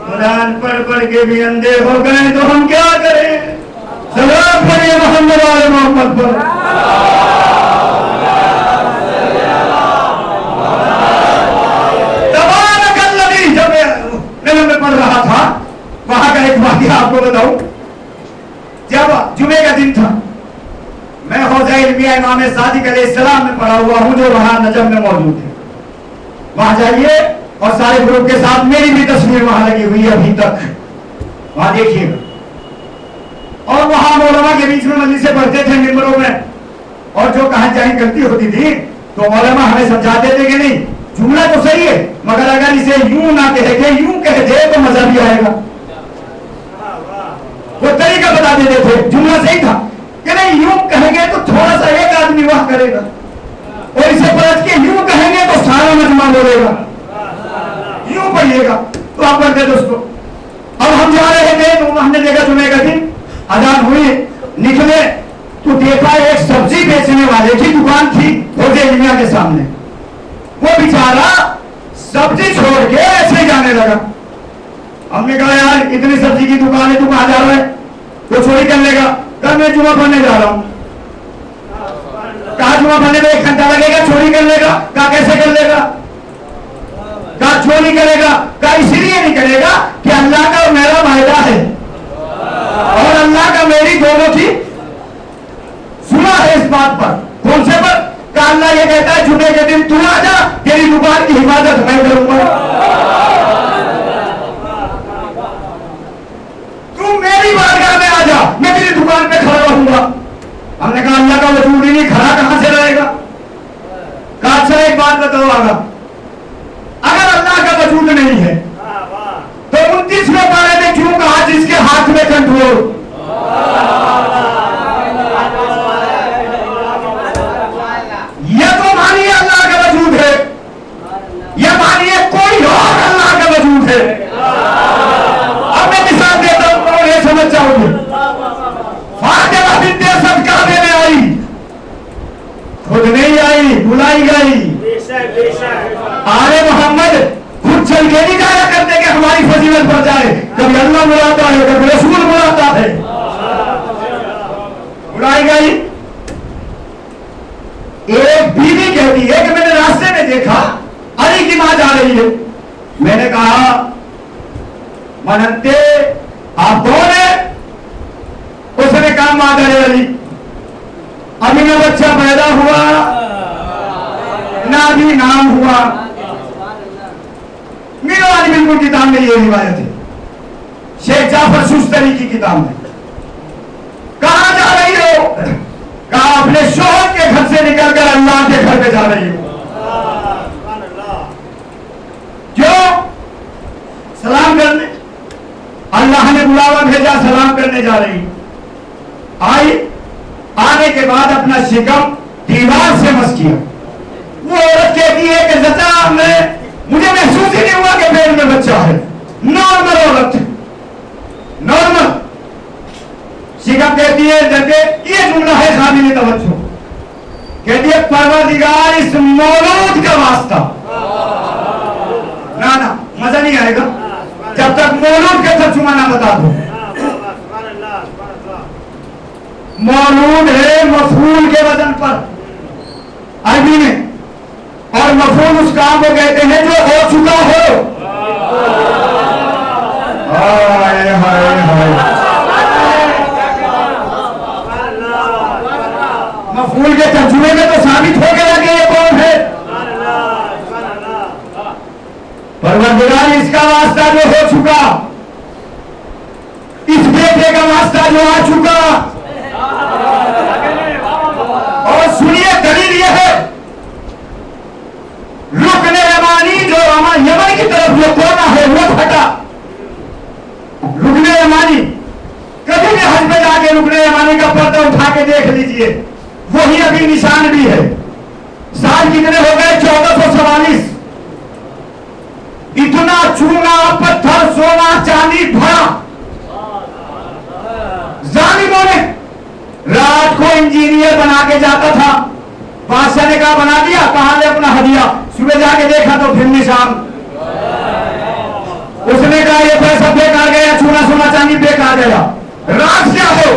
कुरान पढ़ के भी अंधे हो गए तो हम क्या करें? सलाम पढ़िए मोहम्मद आले मोहम्मद पर। तबारकल्लज़ी, जब मैं पढ़ रहा था वहां का एक वाक़या आपको बताऊं। जब जुमे का दिन था, मैं हौज़ा इल्मिया इमाम सादिक अलैहिस्सलाम में पढ़ा हुआ हूं, जो वहां नजम में मौजूद है। वहां जाइए और सारे ग्रुप के साथ मेरी भी तस्वीर वहां लगी हुई है अभी तक, वहां देखिएगा। और वहां मौलमा के बीच में मजलिसें पढ़ते थे मिंबरों में, और जो कहां चाहे गलती होती थी तो मौलमा हमें समझाते थे कि नहीं जुमला तो सही है, मगर अगर इसे यूं ना कह के यूं कह दे तो मजा भी आएगा। वो तरीका बता देते थे। जुमला सही था कि नहीं, यूं कहेंगे तो थोड़ा सा एक आदमी वाह करेगा, और इसे पलट के यूं कहेंगे तो सारा मजमा बोलेगा। यूं पढ़िएगा तो आप पढ़ते थे उसको। अब हम जा रहे थे तो हमने देखा जुमे का दिन, अजान हुई, निकले तो देखा एक सब्जी बेचने वाले की दुकान थी हौज़ा इल्मिया के सामने। वो बेचारा सब्जी छोड़ के ऐसे जाने लगा। हमने कहा यार इतनी सब्जी की दुकान है, तू कहां जा रहा है? वो चोरी कर लेगा। कल मैं जुमा पढ़ने जा रहा हूं। कहा जुमा पढ़ने में 1 घंटा लगेगा, चोरी कर लेगा। कहा कैसे कर लेगा? कहा चोरी करेगा। कहा इसलिए नहीं करेगा कि अल्लाह का मेरा वायदा है और अल्लाह का मेरी दोनों की सुना है इस बात पर। कौन से पर? कहा अल्लाह ये कहता है जुमे के दिन तू आ जा, तेरी दुकान की हिफाजत मैं करूंगा। तू मेरी बारगाह में आ जा, मैं तेरी दुकान पे खड़ा रहूंगा। हमने कहा अल्लाह का वजूद ही नहीं, खड़ा कहां से रहेगा? कहा अच्छा एक बात बताओ आगा, अगर अल्लाह का वजूद नहीं है तो 29वें पारे में क्यों कहा जिसके हाथ में कंट्रोल? यह तो मानिए अल्लाह का वजूद है, यह मानिए कोई और अल्लाह का वजूद है। अब मैं मिसाल देता हूं और ये समझ जाओगे। फातिमा बिन्ते असद काबे में आई, खुद नहीं आई, बुलाई गई। आले मोहम्मद खुद चल के नहीं जाया करते कि हमारी फजीलत बढ़ जाए। कभी अल्लाह बुलाता है, कभी रसूल बुलाता है। बुलाई गई। एक बीवी कहती है कि मैंने रास्ते में देखा अली की मां जा रही है। मैंने कहा मनंते आप कौन है? उसने कहा मादर अली, अभी ना बच्चा पैदा हुआ काम हुआ। मीरवानी बिल्कुल किताब में ये रिवायत है, शेख जाफर सुस्तरी की किताब में। कहां जा रही हो? कहा अपने शोहर के घर से निकलकर अल्लाह के घर पे जा रही हो। क्यों? सलाम करने। अल्लाह ने बुलावा भेजा, सलाम करने जा रही। आई, आने के बाद अपना शिकम दीवार से मस किया। वो औरत कहती है कि जता मुझे महसूस ही नहीं हुआ कि पेट में बच्चा है। नॉर्मल औरत, नॉर्मल। शिकम कहती है जबकि ये जुमला है काबिल तवज्जो, कहती है परवरदिगार इस मौलूद का वास्ता। ना ना मजा नहीं आएगा जब तक मौलूद का तर्जुमा ना बता दो। मौलूद है मफूल के वजन पर अरबी में, और मफूल उस काम को कहते हैं जो हो चुका हो। हाय हाय हाय, मफूल के तर्जुमे में तो साबित हो गया कि ये कौन है। परवरदिगार इसका वास्ता जो हो चुका, इस बेटे का वास्ता जो आ चुका। और सुनिए दलील यह है, रुकने यमानी जो यमन की तरफ जो कोना है वो फटा। रुकने यमानी, कभी भी हज में जाके रुकने यमानी का पर्दा उठा के देख लीजिए, वही अभी निशान भी है। साल कितने हो गए? 1444। इतना चूना पत्थर सोना चांदी भरा जालिमों ने। रात को इंजीनियर बना के जाता था, बादशाह ने कहा बना दिया, कहां ले अपना हदिया। सुबह जाके देखा तो फिर निशान। उसने कहा ये पैसा बेकार गया, चूना सोना चांदी बेकार गया, राज क्या हो।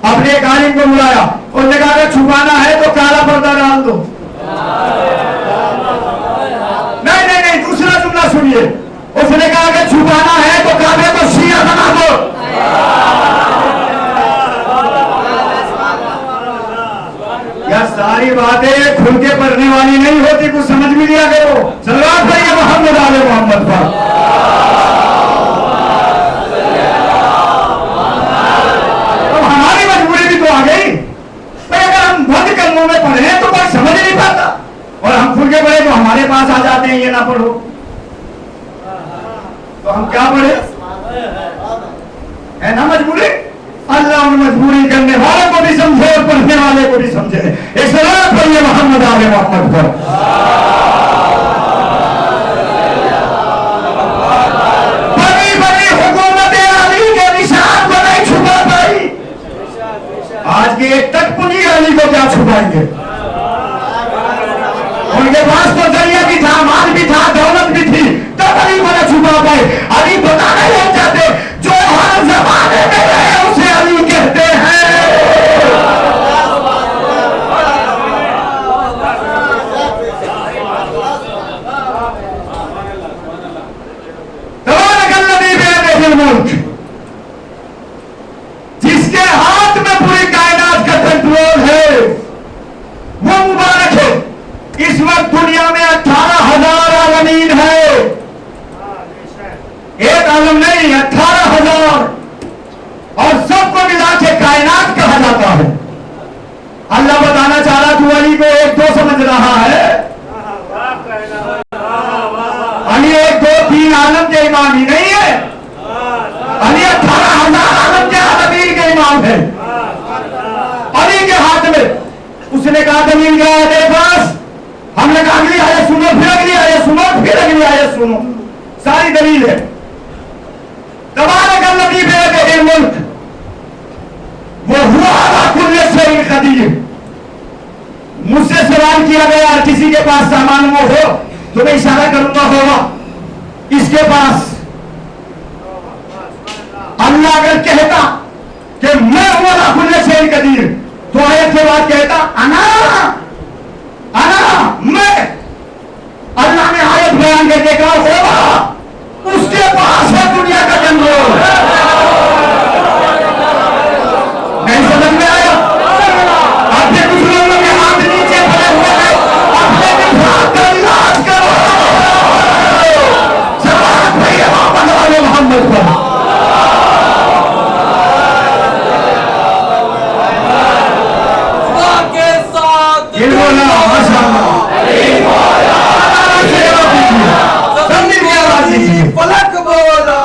अपने एक आलिम को बुलाया, उसने कहा अगर छुपाना है तो काला पर्दा डाल दो। नहीं नहीं नहीं, दूसरा जुमला सुनिए। उसने कहा अगर छुपाना है तो काबे को शिया बना दो। यह सारी बातें खुल के पढ़ने वाली नहीं होती, कुछ समझ भी लिया करो। सल्लल्लाहु अलैहि मोहम्मद आले मोहम्मद पर। तो हमारी मजबूरी भी तो आ गई भाई, अगर हम बंद कलमों में पढ़े तो कोई समझ नहीं पाता, और हम खुल के पढ़े तो हमारे पास आ जाते हैं ये ना पढ़ो। तो हम क्या पढ़े? है ना मजबूरी। अल्लाह उन मजबूरी करने वाले को भी समझे और पढ़ने वाले को भी समझे। इस सलात पर ये मोहम्मद आले मोहम्मद पर। बड़ी बड़ी हुकूमतें अली के निशान को नहीं छुपा पाई, आज की एक टकपुंजी अली को क्या छुपाएंगे? उनके पास तो दरिया भी था, माल भी था, दौलत भी थी, तब अली को न छुपा पाए। अली बताना नहीं चाहते, जो हर जमाने में रहे उसे अली कहते हैं। मुल्क जिसके हाथ में पूरी कायनात का कंट्रोल है वो मुबारक है। इस वक्त दुनिया में 18,000 आलमीन है, एक आलम नहीं 18,000, और सबको मिला के कायनात कहा जाता है। अल्लाह बताना चाह रहा तू अली को एक दो समझ रहा है। अली एक दो तीन आलम के इमाम ही नहीं है, अली 18,000 आलम के आलमीन के इमाम है। अली के हाथ में उसने कहा दलील क्या है तेरे पास? हमने कहा अगली आयत सुनो, फिर अगली आयत सुनो, फिर अगली आयत सुनो, सारी दलील है। तबारकल्लज़ी बियदिहिल मुल्क वो हुआ अला कुल्लि शैइन क़दीर। मुझसे सवाल किया गया किसी के पास सामान वो हो तो मैं इशारा करूंगा होगा इसके पास। अल्लाह अगर कहता कि मैं हूं अला कुल्लि शैइन क़दीर तो आयत के बाद कहता अना मैं। अल्लाह ने आयत बयान करके कहा होगा उसके पास है दुनिया का कंट्रोल। नहीं समझ में आया? अपने कुछ लोगों के हाथ नीचे पड़े हुए हैं, अपने निफाक का इलाज माशाअल्लाह जमीन की आवाज दीजिए फलक बोला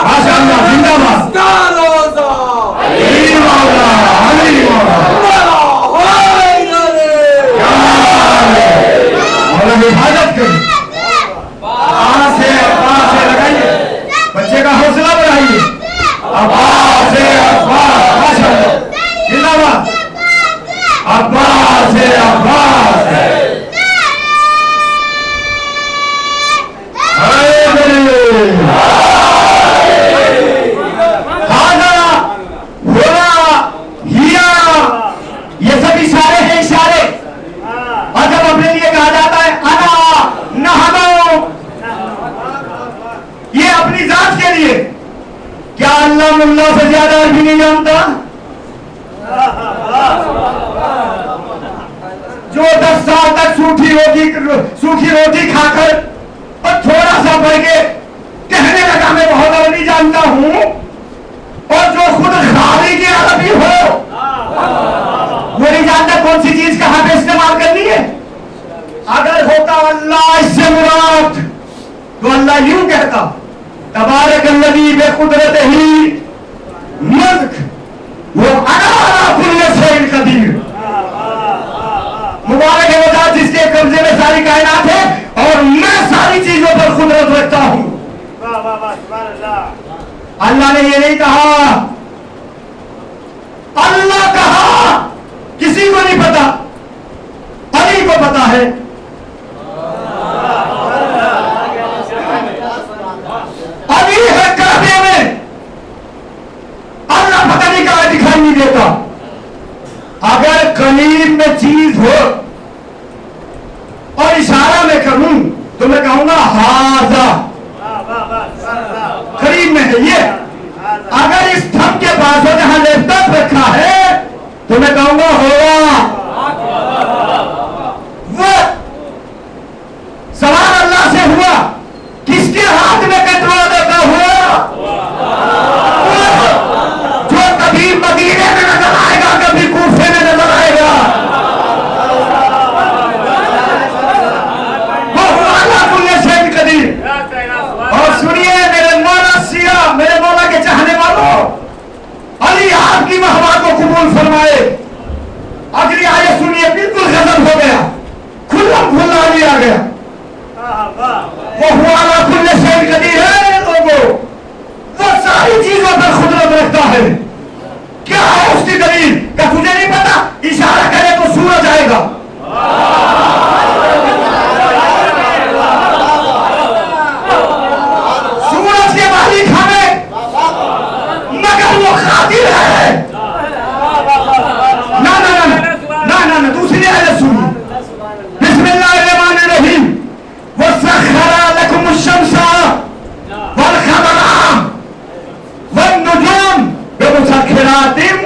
माशाअल्लाह जिंदाबाद का रोजा अली मौला अली मौला मौला हिफाजत करिए वहां से लगाइए बच्चे का हौसला बढ़ाइए अब्बास है अब्बास माशाअल्लाह जिंदाबाद अब्बास है अब्बास ये सब इशारे हैं इशारे और जब अपने लिए कहा जाता है अना नहनो ये अपनी जात के लिए क्या अल्लाह मुल्ला से ज्यादा भी नहीं जानता जो 10 साल तक सूखी रोटी खाकर और थोड़ा सा बढ़ के कहने लगा मैं बहुत अरबी जानता हूं और जो खुद खाली की अरबी हो वो नहीं जानता कौन सी चीज कहां पे इस्तेमाल करनी है अगर होता अल्लाह इससे मुराद तो अल्लाह यूं कहता तबारकल्लज़ी बिकुदरतिही मुल्क वो अला कुल्ली शैइन कदीर मुबारक है वो जात जिसके कब्जे में सारी कायनात है और मैं सारी चीजों पर कुदरत रखता हूं अल्लाह ने ये नहीं कहा अल्लाह कहा किसी को नहीं पता अली को पता है अली है काबे में अल्लाह पता नहीं कहा दिखाई नहीं देता अगर करीब में चीज हो और इशारा में करूं तो मैं कहूंगा हाजा करीब में है ये अगर इस थम के पास हो जहां लैपटॉप रखा है तो मैं कहूंगा होगा वो सवाल अल्लाह से हुआ किसके हाथ में कंट्रोल देता हुआ जो कभी मदीने में नजर आएगा कभी कूफे में नजर आएगा वो हुआ अल्लाह कुल्ली शैइन कदीर और सुनिए मेरे मौला सिया मेरे मौला के चाहने वालों अली आपकी महवा को कबूल फरमाए अगली आयत सुनिए बिल्कुल गजब हो गया खुल्ला खुल्ला अली आ गया वो हुआ अला कुल्ली शैइन कदीर है लोगों वो सारी चीजों पर कुदरत रखता है क्या है उसकी दलील क्या तुझे नहीं पता इशारा करे तो सूरज आएगा सूरज के मालिक हमें मगर वो खातिर है ना ना ना ना ना ना ना दूसरी आयत सुनिए बिस्मिल्लाहिर्रहमानिर्रहीम वसखरा लकुमुश-शम्सा वल-क़मरा वन-नुजूम बिमुसख्खिरातिन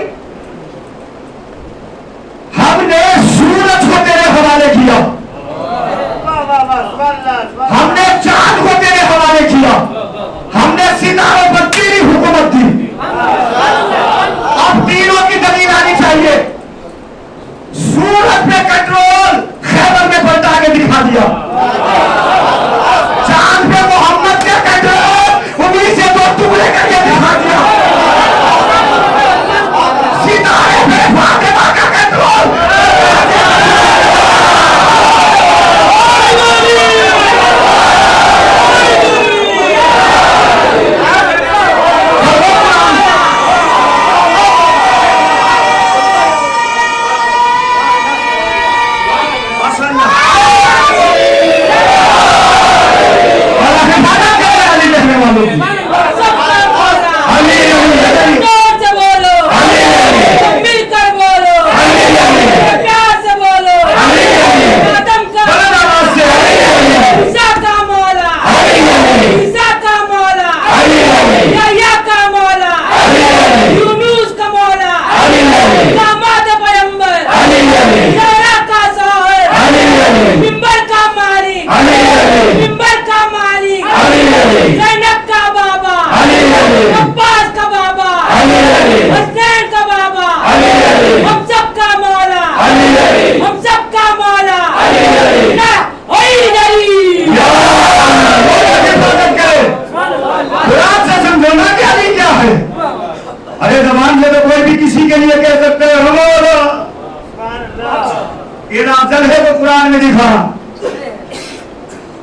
अकल है तो कुरान में दिखा,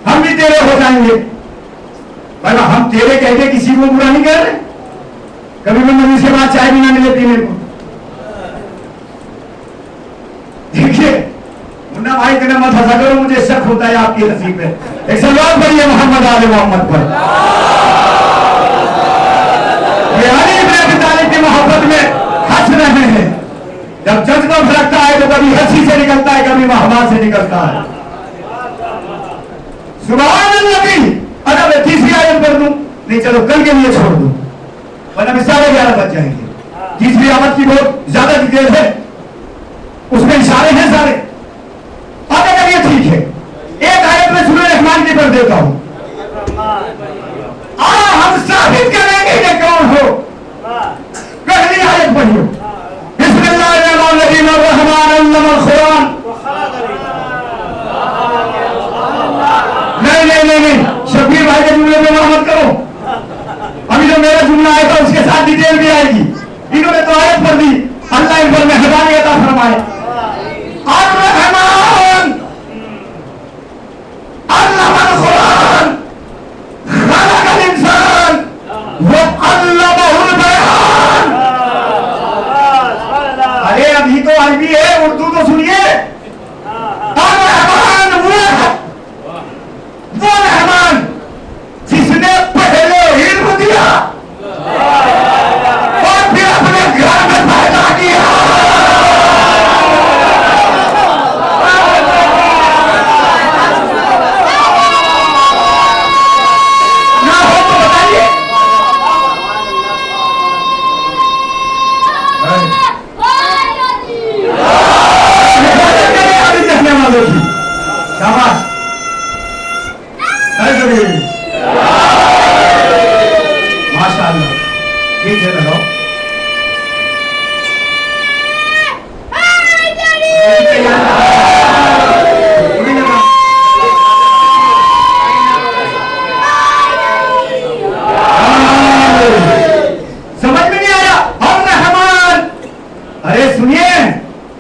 हम भी तेरे हो जाएंगे। भाई हम तेरे कह के किसी को बुरा नहीं कर रहे। कभी मैं मम्मी से बात चाय भी ना मिले पीने को। देखिए मुन्ना भाई तेरे मत हंसा करो, मुझे शक होता है आपकी हंसी पे। एक सलवार पढ़िए मोहम्मद आले मोहम्मद पर। ये अली इब्न अबी तालिब की मोहब्बत में हंस रहे हैं। जब जज्बा भड़कता है तो कभी हंसी से निकलता है, कभी मोहब्बत से निकलता है। सुभान अल्लाह। अगर मैं तीसरी आयत पढ़ दूं, नहीं चलो कल के लिए छोड़ दूं, वरना भी 11:30 बज जाएंगे। तीसरी आयत की बहुत ज्यादा डिटेल है, उसमें इशारे हैं सारे। अब अगर ये ठीक है, एक आयत में सूरह रहमान की पढ़ देता हूं, हम साबित करेंगे कि कौन हो। पहली आयत पढ़ियो, बिस्मिल्लाहिर्रहमानिर्रहीम अर्रहमान अल्लमल कुरान। नहीं, शबीर भाई के जुमले पे मत करो। अभी जो मेरा जुमला आएगा उसके साथ डिटेल भी आएगी। इन्होंने तो आयत पढ़ दी, अल्लाह इन पर मेहरबानी अता फरमाए। अर्रहमान अल्लमल कुरान खलकल इंसान व अल्लमहुल बयान। अरे अभी तो अरबी है, उर्दू तो सुनिए। अर्रहमान वो रहमान जिसने पहले इल्म दिया और फिर अपने घर में पैदा किया। ना हो तो बताइए। कहने वालों की शाबाश। माशाअल्लाह, ठीक है लगाओ। समझ में नहीं आया? और रहमान, अरे सुनिए,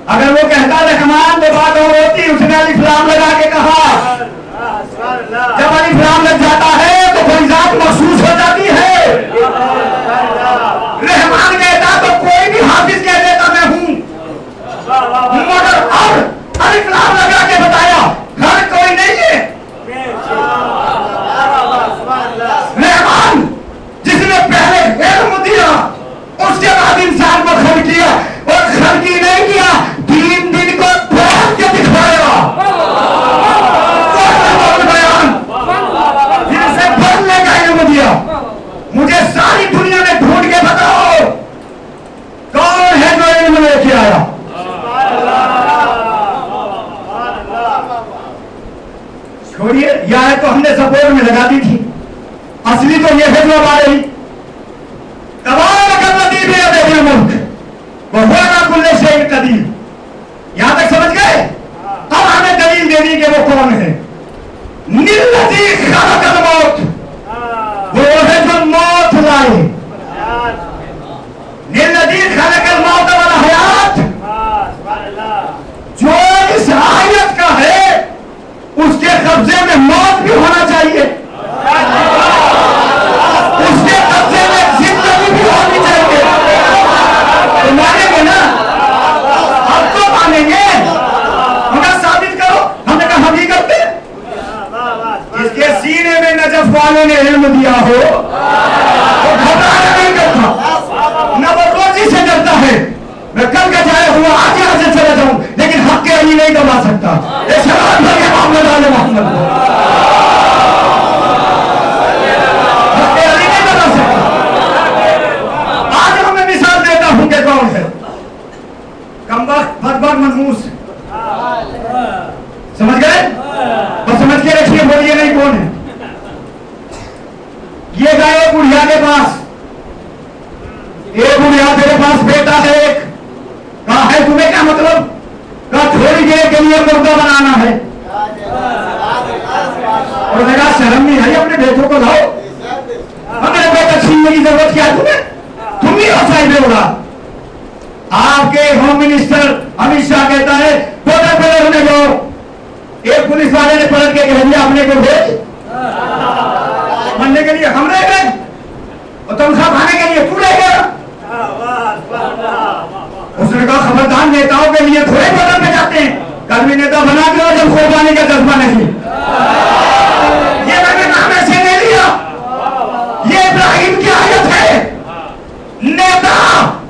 अगर वो कहता रहमान तो बात और होती। उसने अलिफ लाम लगा के कहा। जब अलिफ लाम लग जाता है तो कोई जात महसूस हो जाती है। रहमान कहता तो कोई भी हाफिज कह देता मैं हूं, मगर अब अलिफ लाम लगा के बताया घर कोई नहीं है। रहमान जिसने पहले इल्म दिया, उसके बाद इंसान को खल किया, और खल की नहीं किया, 3 दिन को पहन के दिखाया। जिनसे पढ़ने का इल्म दिया। मुझे सारी दुनिया में ढूंढ के बताओ कौन है जो इल्म लेके आया। छोड़िए, यह तो हमने सपोर्ट में लगा दी थी। असली तो यह है जो आ रही मुल्क वो होगा कुल्ले से कदीर। यहां तक समझ गए? अब हमें दलील देनी कि वो कौन है। निल्लज़ी खलक़ल मौत, वो है जो मौत लाए। निल्लज़ी खलक़ल मौत वल हयात, जो इस आयत का है उसके कब्जे में मौत भी होना चाहिए, उसके कब्जे में जिंदगी भी होनी चाहिए। तो मानेंगे ना? अब तो मानेंगे। हमें साबित करो। हमने कहा हम ही करते हैं। जिसके सीने में नजफ वाले ने इल्म दिया हो वो घबराना नहीं करता, न वो रोजी से डरता है। मैं कल का जाया हुआ आज यहां से चला जाऊं, लेकिन हक के अली नहीं दबा सकता। ये शराब भर के मोहम्मद आले मोहम्मद को हक के अली नहीं दबा सकता। आज मैं मिसाल देता हूं कि कौन है। कमबख्त बदबख्त मनहूस, समझ गए? बस समझ के रखिए, बोलिए नहीं कौन है। ये गए बुढ़िया के पास। एक बुढ़िया तेरे पास बेटा है एक। कहा है तुम्हें क्या मतलब? कहा थोड़ी देर के लिए मुर्दा बनाना है। और मेरा शर्म नहीं है, अपने बेटों को लाओ। मेरे बेटा छीनने की जरूरत क्या है तुम्हें? तुम ही हो साहिब होगा। आपके होम मिनिस्टर अमित शाह कहता है पोता पैदा होने जाओ, दरवाजे ने पलट के कह दिया अपने को भेज, मरने के लिए हम रह गए और तनख्वाह खाने के लिए तू रह गया। उसने कहा खबरदार, नेताओं के लिए थोड़े बदल में जाते हैं, कल भी नेता बना के जब कुर्बानी का जज्बा नहीं। ये मैंने नाम ऐसे नहीं लिया, ये इब्राहिम की आयत है। नेता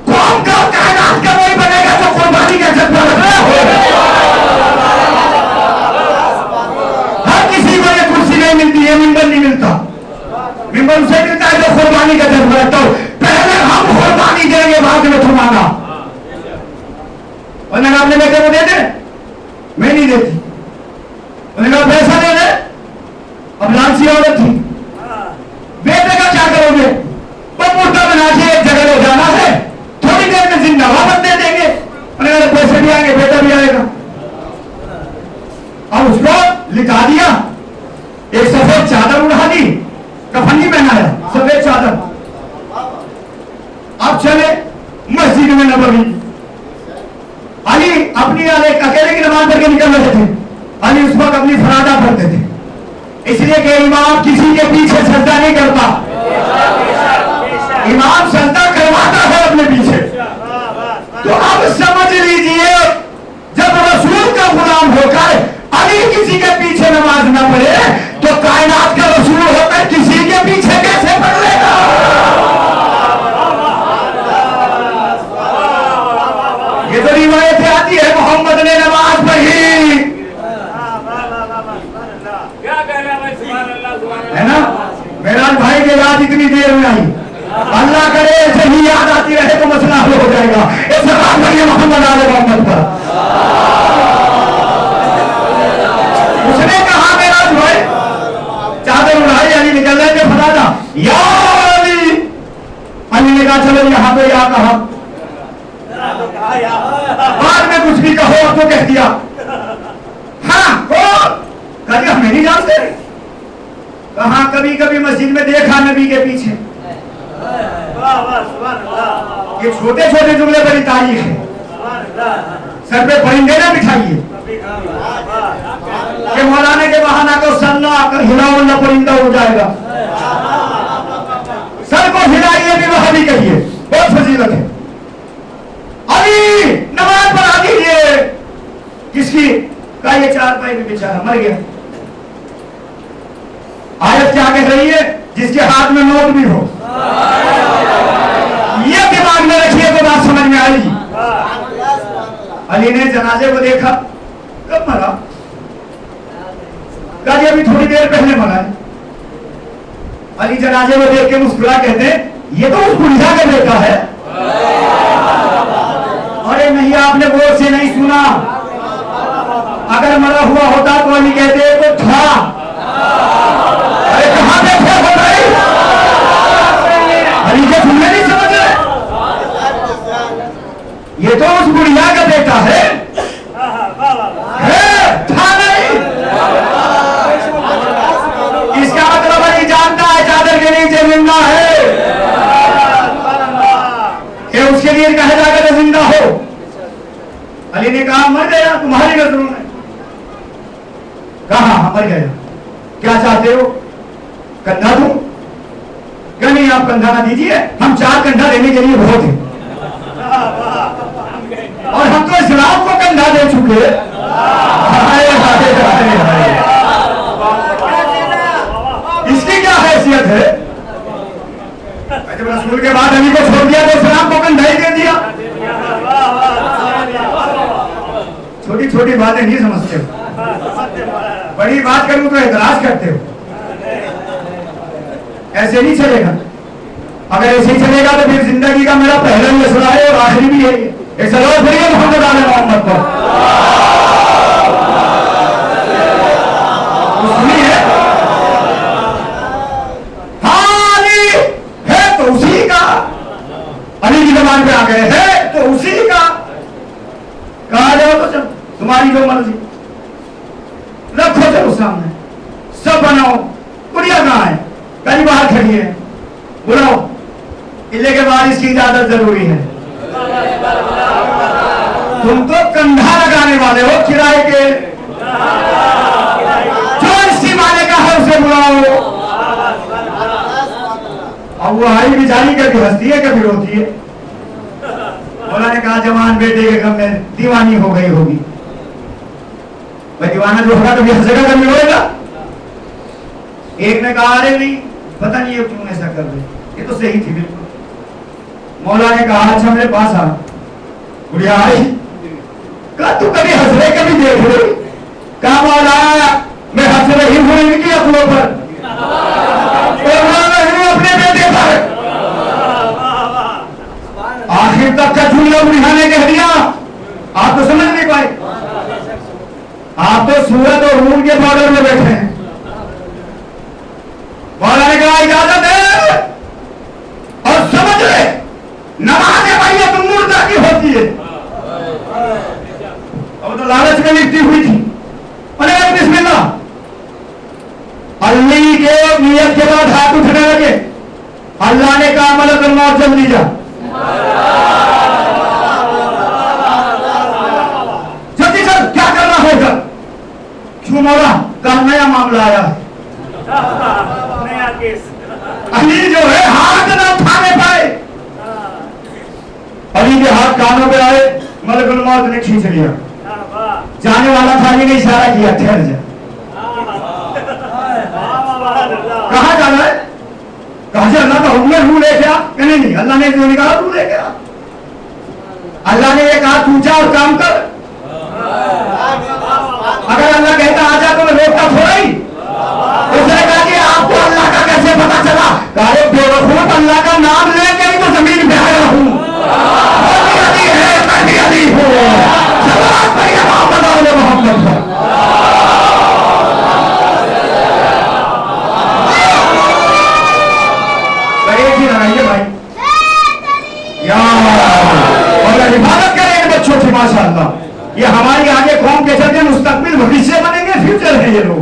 कौम का कायनात का वही बनेगा जो कुर्बानी का जज्बा रखता हो। हर किसी को ये कुर्सी नहीं मिलती है, मिंबर नहीं मिलता, मिंबर उसे मिलता है जो कुर्बानी का जज्बा रखता हो। पहले हम कुर्बानी देंगे, बाद में तुम्हारा। उन्होंने कहा अपने बेटे को दे दे, मैं नहीं देती। उन्होंने कहा पैसा दे दे, अब लालची औरत थी, बेटे का क्या करोगे? पर मुर्दा बना के एक जगह ले जाना है, थोड़ी देर में जिंदा वापस दे देंगे। उन्होंने कहा पैसे भी आएंगे, बेटा भी आएगा। और उसको लिटा दिया, एक सफेद चादर उड़ा दी, कफन नहीं पहनाया, सफेद चादर। अब चले मस्जिद में नबवी। अली अपनी अकेले की नमाज पढ़ के निकल रहे थे। अली उस वक्त अपनी फरादा पढ़ते थे, इसलिए कि इमाम किसी के पीछे सजदा नहीं करता, इमाम सजदा करवाता है अपने पीछे। तो अब समझ लीजिए, जब रसूल का गुलाम होकर अली किसी के पीछे नमाज न पढ़े तो कायनात का रसूल होकर किसी के पीछे कैसे पढ़ लेगा? ये तो रिवायत आती है मोहम्मद ने नमाज पढ़ी, है ना? मेरा भाई के याद इतनी देर में आई, अल्लाह करे ऐसे ही याद आती रहे तो मसला हल हो जाएगा। इस बात पर मोहम्मद आले मोहम्मद पर उसने कहा मेरा भाई, चादर उड़ाई, अली निकल रहे थे फरादा, या अली। अली ने कहा चलो यहाँ पे या कहा, बाद में कुछ भी कहो तो कह दिया। हाँ कभी हमें नहीं जानते, कहा कभी कभी मस्जिद में देखा नबी के पीछे। ये छोटे छोटे जुमले बड़ी तारीफ है, सर पे परिंदे ना बिठाइए कि मौलाना के बहाना को सन्ना आकर हिलाओ ना परिंदा हो जाएगा। सर को हिलाइए भी वह भी कहिए, बहुत फजीलत है। अली नमाज पढ़ा दीजिए। किसकी? का ये चारपाई में बेचारा मर गया। आयत क्या कह रही है? जिसके हाथ में नोट भी हो, ये दिमाग में रखिए तो बात समझ में आएगी। अली ने जनाजे को देखा, कब मरा? कल अभी थोड़ी देर पहले मरा है। अली जनाजे को देख के मुस्कुरा, कहते ये तो उस बुढ़िया का बेटा है। अरे नहीं, आपने गौर से नहीं सुना, अगर मरा हुआ होता तो अली कहते तो था। अरे कहां पे थे हो भाई? अली के सुनने नहीं समझ रहे, ये तो उस बुढ़िया का बेटा है, था नहीं। इसका मतलब अली जानता है चादर के नीचे जिंदा है, ये उसके लिए कहा जाकर जिंदा हो। अली ने कहा मर गया तुम्हारी नजरों में। कहा मर गया, क्या चाहते हो? कंधा दूं? क्या नहीं, आप कंधा ना दीजिए, हम 4 कंधा देने के लिए बहुत है, और हम तो इस्लाम को कंधा दे चुके। हाय हाय हाय हाय, इसकी क्या हैसियत है? जब रसूल के बाद अली को छोड़ दिया तो इस्लाम को कंधा ही दे दिया। छोटी छोटी बातें नहीं समझते हो, बड़ी बात करूं तो एतराज करते हो। ऐसे नहीं चलेगा, अगर ऐसे ही चलेगा तो फिर जिंदगी का मेरा पहला मसला है और आखिरी भी है। एक सलाम पढ़िए मोहम्मद आले मोहम्मद पर। सुनिए, हाँ अली है तो उसी का, अली की जबान पे आ गए है तो उसी का। कहा जाओ तो चलो, तुम्हारी जो मर्जी, रखो चलो सामने, सब बनाओ। कुड़िया कहाँ है? कहीं बाहर खड़ी है, बुलाओ। किले के बाहर इसकी इजाजत जरूरी है। तुम तो कंधा लगाने वाले हो किराए के। वो आई बेचारी कभी हंसती है कभी रोती है। मौला ने कहा जवान बेटे के गम में दीवानी हो गई होगी। भाई दीवाना जो होगा कभी हंसेगा कभी रोएगा। एक ने कहा अरे नहीं पता नहीं ये क्यों ऐसा कर रहे, ये तो सही थी बिल्कुल। मौला ने कहा अच्छा मेरे पास आ। बुढ़िया आई, कहा तू कभी हंस रहे कभी देख रहे। कहा मौला मैं हंस रही हूं इनकी अकलों पर और नहीं अपने बेटे पर। आखिर तक का झूला बुढ़िया ने कह दिया आप तो समझ नहीं पाए, आप तो सूरत और रूम के बॉर्डर में बैठे हैं। मौला ने कहा इजाजत है और समझ ले नमाज भैया तुम मुर्दा की होती है। अब तो लालच में लिखती हुई थी। अरे बिस्मिल्लाह, अल्लाह के नियत के बाद हाथ उठने लगे। अल्लाह ने कहा मलकुल मौत जल्दी जा। जल्दी चल, क्या करना होगा। क्यों मौला, कल नया मामला आया है। नया केस। अली जो है हाथ न उठाने पाए। अली के हाथ कानों पे आए, मलकुल मौत ने खींच लिया। जाने वाला था, अली ने इशारा किया ठहर जा। कहाँ जाना है। कहा से अल्लाह का हुक्म है रूह लेके आ। नहीं नहीं, अल्लाह ने जो कहा रूह लेके आ। अल्लाह ने ये कहा तू जा और काम कर। अगर अल्लाह कहता आजा तो मैं रोकता थोड़ा ही। उसने कहा कि आपको अल्लाह का कैसे पता चला। कहा बेवकूफ, अल्लाह का नाम लेके ही तो जमीन पे आया हूँ। अली है, मैं भी अली हूँ। सलाम भैया मोहम्मद पर। भाई और इबादत करें इन बच्चों की माशाअल्लाह। ये हमारी आगे कौम के चलते मुस्तकबिल भविष्य बनेंगे, फ्यूचर है ये लोग।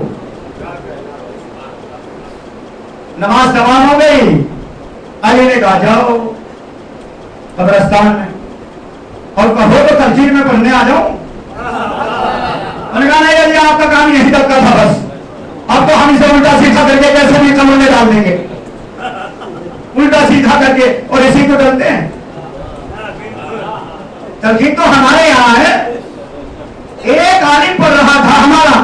नमाज तमाम हो गई। अली ने कहा जाओ कब्रिस्तान में और कहो तो तस्जीर में पढ़ने आ जाऊं। उन्होंने कहा नहीं अली आपका काम यही तक का था बस, अब तो हम इसे उल्टा सीधा करके कैसे भी कमर में डाल देंगे। उल्टा सीधा करके और इसी को डरते हैं। तलकीन तो हमारे यहां है। एक आलिम पढ़ रहा था हमारा,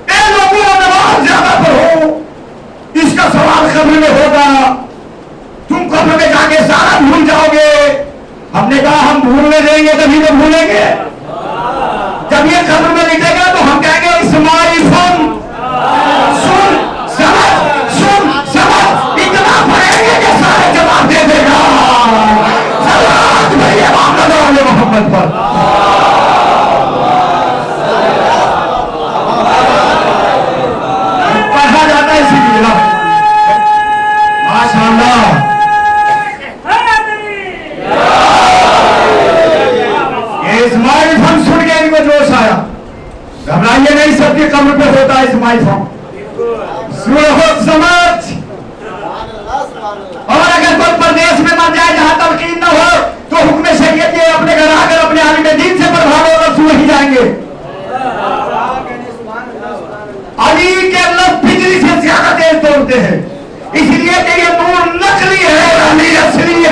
ए लोगों नमाज ज्यादा पढ़ो, इसका सवाल कब्र में होगा, तुम कब्र में जाके सारा भूल जाओगे। हमने कहा हम भूलने देंगे तभी तो भूलेंगे। जब ये कब्र में लिखेगा तो हम कहेंगे इस्माइल सुन सुन समझ सुन समझ, इतना पढ़ेंगे कि सारे जवाब दे देगा। सलात भैया मोहम्मद पर। पढ़ा जाता है इसीलिए माशाअल्लाह। ये इस्माइल फन सुन के इनको जोश आया। घबराइए नहीं, सबके कब्र पे होता है इस्माइल फन। समझ। और अगर कोई प्रदेश में मर जाए जहां तलकीन न हो तो हुक्म शरीयत ये अपने घर आकर अपने आलिम दीन से प्रभाव होकर सो ही जाएंगे। अली के लफ्ज बिजली से ज्यादा तेज तोड़ते हैं, इसलिए कि ये नूर नकली है, अली असली है।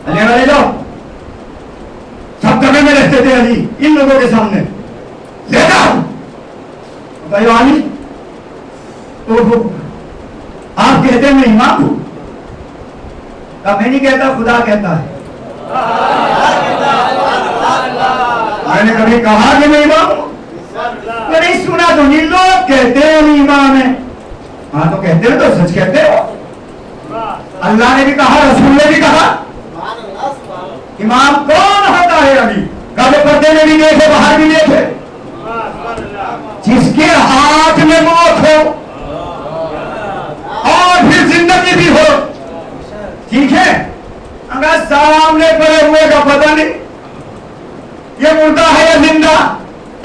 अली वाले लोग सब कमरे में रहते थे अली इन लोगों के सामने। ले जाओ भाई, ओहो आप कहते हैं मैं इमाम हूं। मैं नहीं कहता, खुदा कहता है। मैंने कभी कहा कि मैं इमाम हूं? मैं नहीं सुना तो नहीं, लोग कहते हैं मैं इमाम है। हाँ तो कहते हो तो सच कहते हो। अल्लाह ने भी कहा, रसूल ने भी कहा। इमाम कौन होता है अभी? कभी पर्दे में भी देखे, बाहर भी देखे। जिसके हाथ में मौत हो और फिर जिंदगी भी हो, ठीक है। अगर सामने पड़े हुए का पता नहीं ये मुर्दा है या जिंदा,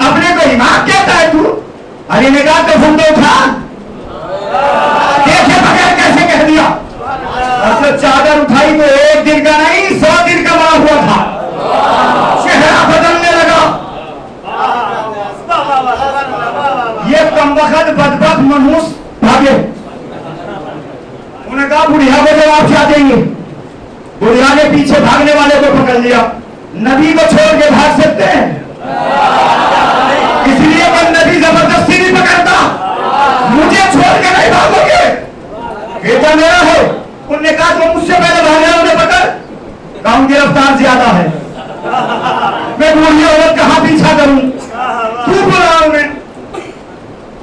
अपने को इमाम कहता है तू। अली ने कहा तो फोन तो उठा, देखे बगैर कैसे कह दिया। अच्छा चादर उठाई तो एक दिन का नहीं 100 दिन का बना हुआ था। चेहरा बदलने लगा। ये कम्बल देंगे। बुढ़िया ने पीछे भागने वाले को पकड़ लिया। नबी को छोड़ के भाग सकते हैं? इसलिए मैं नबी जबरदस्ती नहीं पकड़ता। मुझे छोड़ के नहीं भागोगे, बेटा मेरा है। उनने कहा जो मुझसे पहले भागे उन्हें पकड़, कहा उनकी रफ्तार ज्यादा है, मैं बूढ़ी औरत कहां पीछा करूं, तू बुला उन्हें।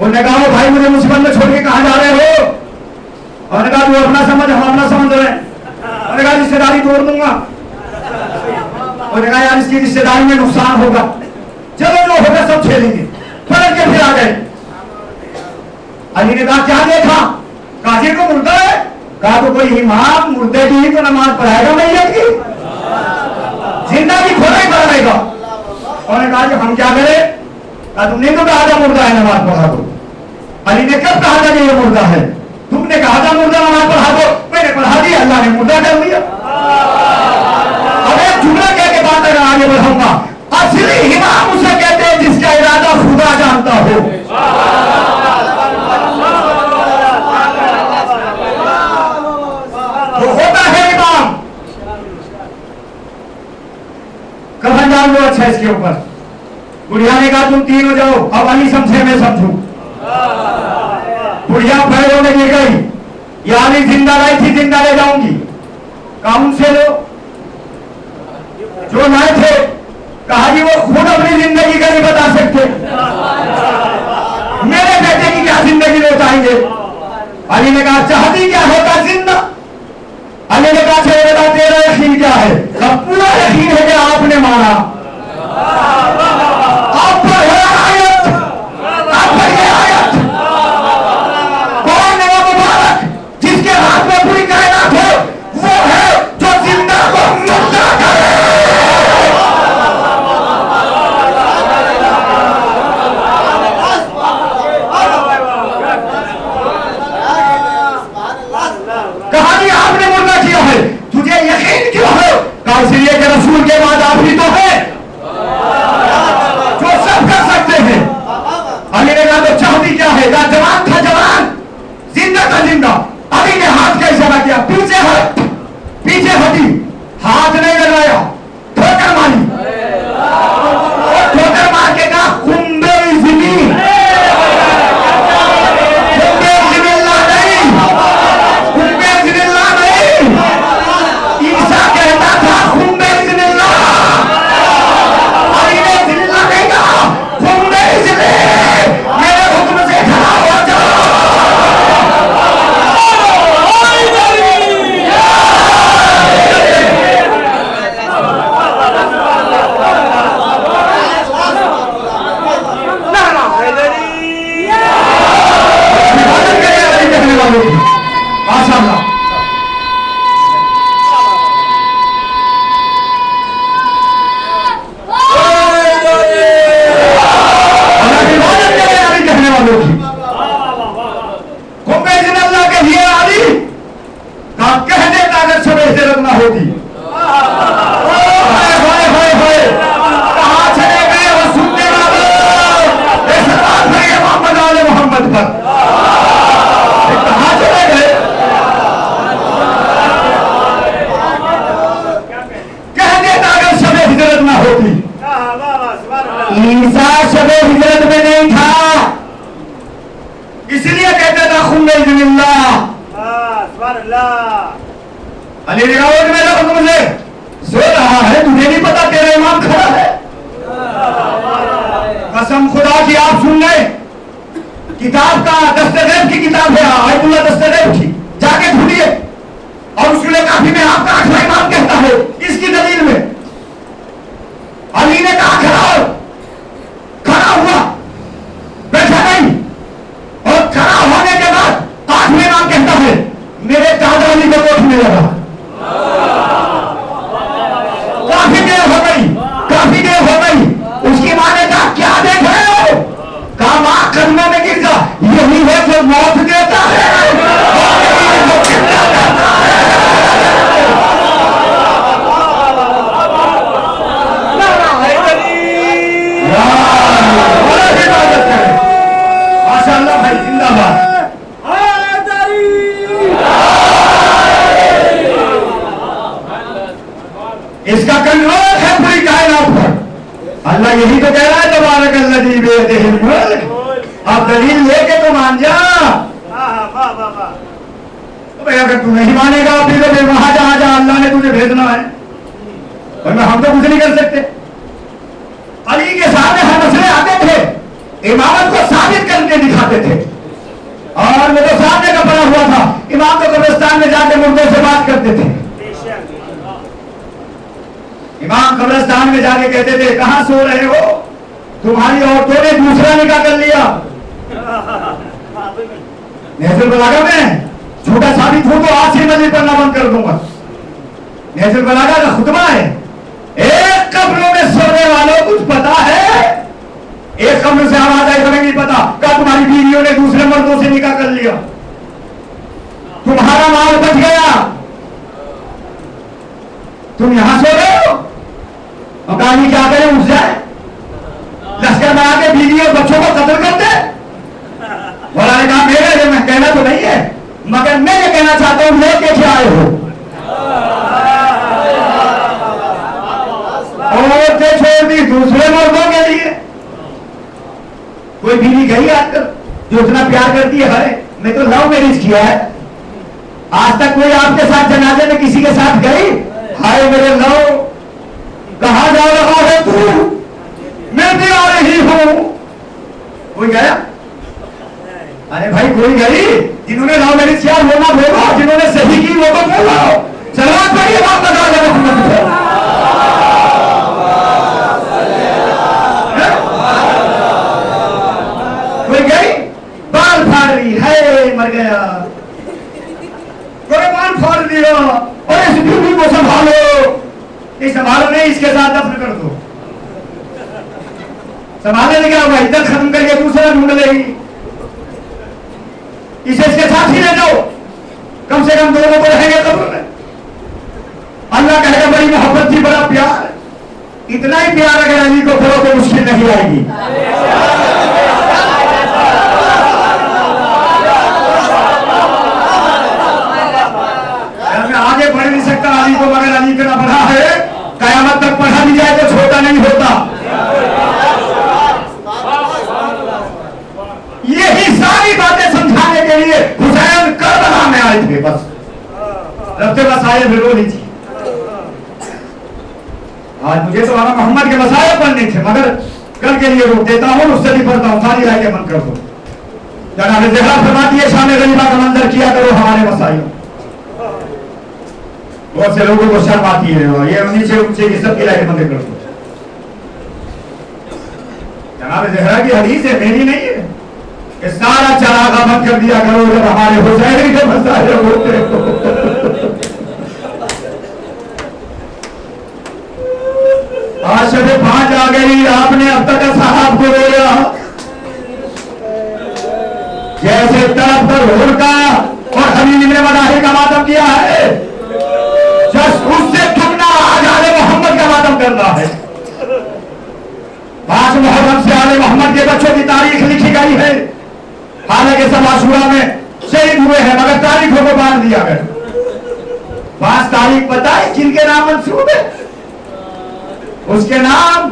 उन्होंने कहा भाई मुझे मुसीबत में छोड़ के कहां जा रहे हो? उन्होंने कहा तू अपना समझ हम अपना समझ रहे हैं। उन्होंने कहा रिश्तेदारी तोड़ दूंगा। उन्होंने कहा यार इसकी रिश्तेदारी में नुकसान होगा, चलो जो होगा सब झेलेंगे। पलट के फिर आ गए। अली ने कहा क्या देखा? काजी को मुर्दा है। कहा तो कोई इमाम मुर्दे की ही तो नमाज पढ़ाएगा मैयत की, जिंदा की थोड़ा ही पढ़ाएगा। उन्होंने कहा कि हम क्या करें? कहा तुमने तो कहा था मुर्दा है नमाज पढ़ा दो। अली ने कब कहा था कि ये मुर्दा है? तुमने कहा था मुर्दा नमाज पढ़ा दो, मैंने पढ़ा दिया, अल्लाह ने मुर्दा कर दिया। अब एक जुमला कह के बात अगर आगे बढ़ाऊंगा, असली इमाम उसे कहते हैं जिसका इरादा खुदा जानता हो। वो होता है इमाम। कफन डाल दो अच्छा इसके ऊपर। बुढ़िया ने कहा तुम तीन हो जाओ, अब अली समझे मैं समझू। बुढ़िया पैरों में गिर गई, या अली जिंदा लाई थी जिंदा ले जाऊंगी। कहा उनसे लो जो लाए थे। कहा जी वो खुद अपनी जिंदगी का नहीं बता सकते, मेरे बेटे की क्या जिंदगी लौटाएंगे? अली ने कहा चाहती क्या होता जिंदा? अली ने कहा बेटा तेरा यकीन क्या है? पूरा यकीन है कि आपने मारा। आप पर है आयत, आप पर है आयत। कौन है वो मुबारक जिसके हाथ में पूरी कायनात है? वो है जो जिंदा को मुर्दा करे। कहानी आपने मुर्दा किया है, तुझे यकीन क्यों है? कहा इसलिए कि रसूल के बाद आप ही तो है जो सब कर सकते हैं। अली ने कहा तो चाहती क्या है? कहा जवान था जवान, जिंदा था जिंदा। अली ने हाथ का इशारा किया, पीछे हट, पीछे हटी। हाथ नहीं लगाया, ठोकर मारी। और ठोकर मार के कहा कुंबे जमीन, कुंबे जिमिल्ला नहीं, कुंबे जिमिल्ला नहीं। ईसा कहता था कुंबे जिमिल्ला, अली ने जिमिल्ला नहीं कहा, कुंबे जिमिल। मेरे हुक्म से खड़ा हो जाओ। माशाअल्लाह। कहने वालों की कुंबे जिमिल्ला के लिए अली का कह देता अगर सब हिजरत ना होती। कहां चले गए वो सुनने वाले? सलाम है मोहम्मद आले मोहम्मद पर। कहां चले गए? कह देता अगर सब हिजरत ना होती। ईसा सब हिजरत में नहीं था, इसलिए कहता था खुम्बे जिमिल्ला। अली ने कहा मेरे हुक्म से सो रहा है, तुझे नहीं पता तेरा इमाम खड़ा है? कसम खुदा की आप सुन गए, किताब का दस्तगैब की किताब है आयतुल्लाह दस्तगैब की, जाके ढूंढिए। और उसके काफी में आपका आठवां इमाम कहता है इसकी दलील में। अली ने कहा खड़ा हो, खड़ा हुआ, बैठा नहीं। और खड़ा होने के बाद आठवें इमाम कहता है मेरे दादा अली को उठने लगा। काफी देर हो गई, काफी देर हो गई। उसकी मां ने कहा क्या देख रहे हो? कहा मां कदमों में गिर जा, यही है जो मौत देता है। इसका कंट्रोल है पूरी कायनात पर। अल्लाह यही तो कह रहा है तबारकल्लज़ी बियदिहिल मुल्क। अब दलील लेके तो मान जा। तो भाई अगर तू नहीं मानेगा फिर वहां जहां जहां अल्लाह ने तुझे भेजना है, वरना हम तो कुछ नहीं कर सकते। अली के सामने हर मसले आते थे, इमामत को साबित करके दिखाते थे, और वो तो सामने का पड़ा हुआ था। इमाम तो कब्रिस्तान में जाके मुर्दों से बात करते थे। इमाम कब्रिस्तान में जाके कहते थे कहां सो रहे हो, तुम्हारी औरतों ने दूसरा निकाह कर लिया। नहजुल बलागा में झूठा साबित हो तो आज से मस्जिद पढ़ना बंद कर दूंगा। नहजुल बलागा का खुतबा है, एक कब्रों में सोने वालों कुछ पता है? एक कब्र से आवाज आई हमें नहीं पता, क्या तुम्हारी बीवियों ने दूसरे मर्दों से निकाह कर लिया, तुम्हारा माल बच गया, तुम यहां सो रहे हो। और कहानी क्या करें, उठ जाए लश्कर बना के बीवी और बच्चों को कत्ल कर दे। बोला ने कहा मेरे मैं कहना तो नहीं है, मगर मैं ये कहना चाहता हूं लेके क्या आए हो। औरतें छोड़ दी दूसरे मर्दों के लिए। कोई बीवी गई आजकल जो इतना प्यार करती है, अरे मैं तो लव मैरिज किया है, आज तक कोई आपके साथ जनाजे में किसी के साथ गई? हाय मेरे लव, कहां जा रहा है तू, मैं भी आ रही हूं। कोई गया? अरे भाई कोई गई? जिन्होंने लव मैरिज किया वो ना बोलो, जिन्होंने सही की वो तो बोलो। सलावत पढ़िए बात बता दे। कोई गई बाल फाड़ रही है, मर गया, कोई बाल फाड़ दिया, और इस बीवी को संभालो, ये संभालो नहीं इसके साथ दफन कर दो। संभालने में क्या होगा, इज्जत खत्म करके दूसरा ढूंढ लेगी, इसे इसके साथ ही ले जाओ, कम से कम दोनों को रहेंगे कब्र में। अल्लाह कहेगा बड़ी मोहब्बत थी, बड़ा प्यार, इतना ही प्यार अगर अली को करो तो मुश्किल नहीं आएगी। मैं आगे बढ़ नहीं सकता अली को, मगर अली का बढ़ा है, कयामत तक पढ़ा भी जाए तो छोटा नहीं होता। यही सारी बातें समझाने के लिए हुसैन करबला में आए थे, बस रब्ते मसाइल भी रो ली थी। आज मुझे तो आना मोहम्मद के मसाइल पढ़ने थे, मगर कल के लिए रोक देता हूं, उससे नहीं पढ़ता हूं, सारी राय के मन कर दो। जनाब ज़हरा फरमाती है शाम गरीबा का मंजर किया करो हमारे मसाइल। बहुत से लोगों को शर्म आती है, ये नीचे ऊंचे की सब की राय बंद कर दो। जनाब ज़हरा की हदीस है, मेरी नहीं है, कि सारा चरागा बंद कर दिया करो जब हमारे हुसैन के मसाइल होते हो। आज शबे 5 आ गई, आपने अब तक साहब को रोया जैसे तरफ पर होलका और हमीद ने मदाही का मातम किया है, जस्ट उससे ठगना आज आले मोहम्मद का मातम करना है। 5 मुहर्रम से आले मोहम्मद के बच्चों की तारीख लिखी गई है, हालांकि सब आशूरा में शहीद हुए हैं, मगर तारीखों को बांध दिया गया। 5 तारीख पता है जिनके नाम मंसूब है? उसके नाम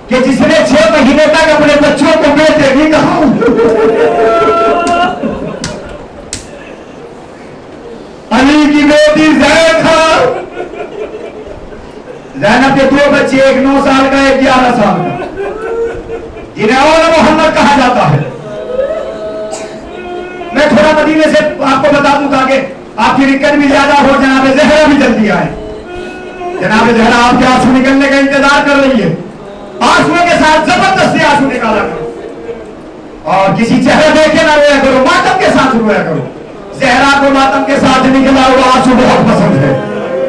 कि जिसने 6 महीने तक अपने बच्चों को बेटे नहीं कहा। अली की बेटी ज़ैनब के 2 बच्चे, एक 9 साल का, एक 11 साल का, जिन्हें और मोहम्मद कहा जाता है। मैं थोड़ा मदीने से आपको बता दूं ताकि आपकी दिक्कत भी ज्यादा हो, जनाब ज़हरा भी जल्दी आए। जनाब ज़हरा आपके आंसू निकलने का इंतजार कर रही है, आंसुओं के साथ जबरदस्ती आंसू निकाला करो, और किसी चेहरा देखे ना रोया करो, मातम के साथ रोया करो। ज़हरा को मातम के साथ निकला हुआ आंसू बहुत पसंद है,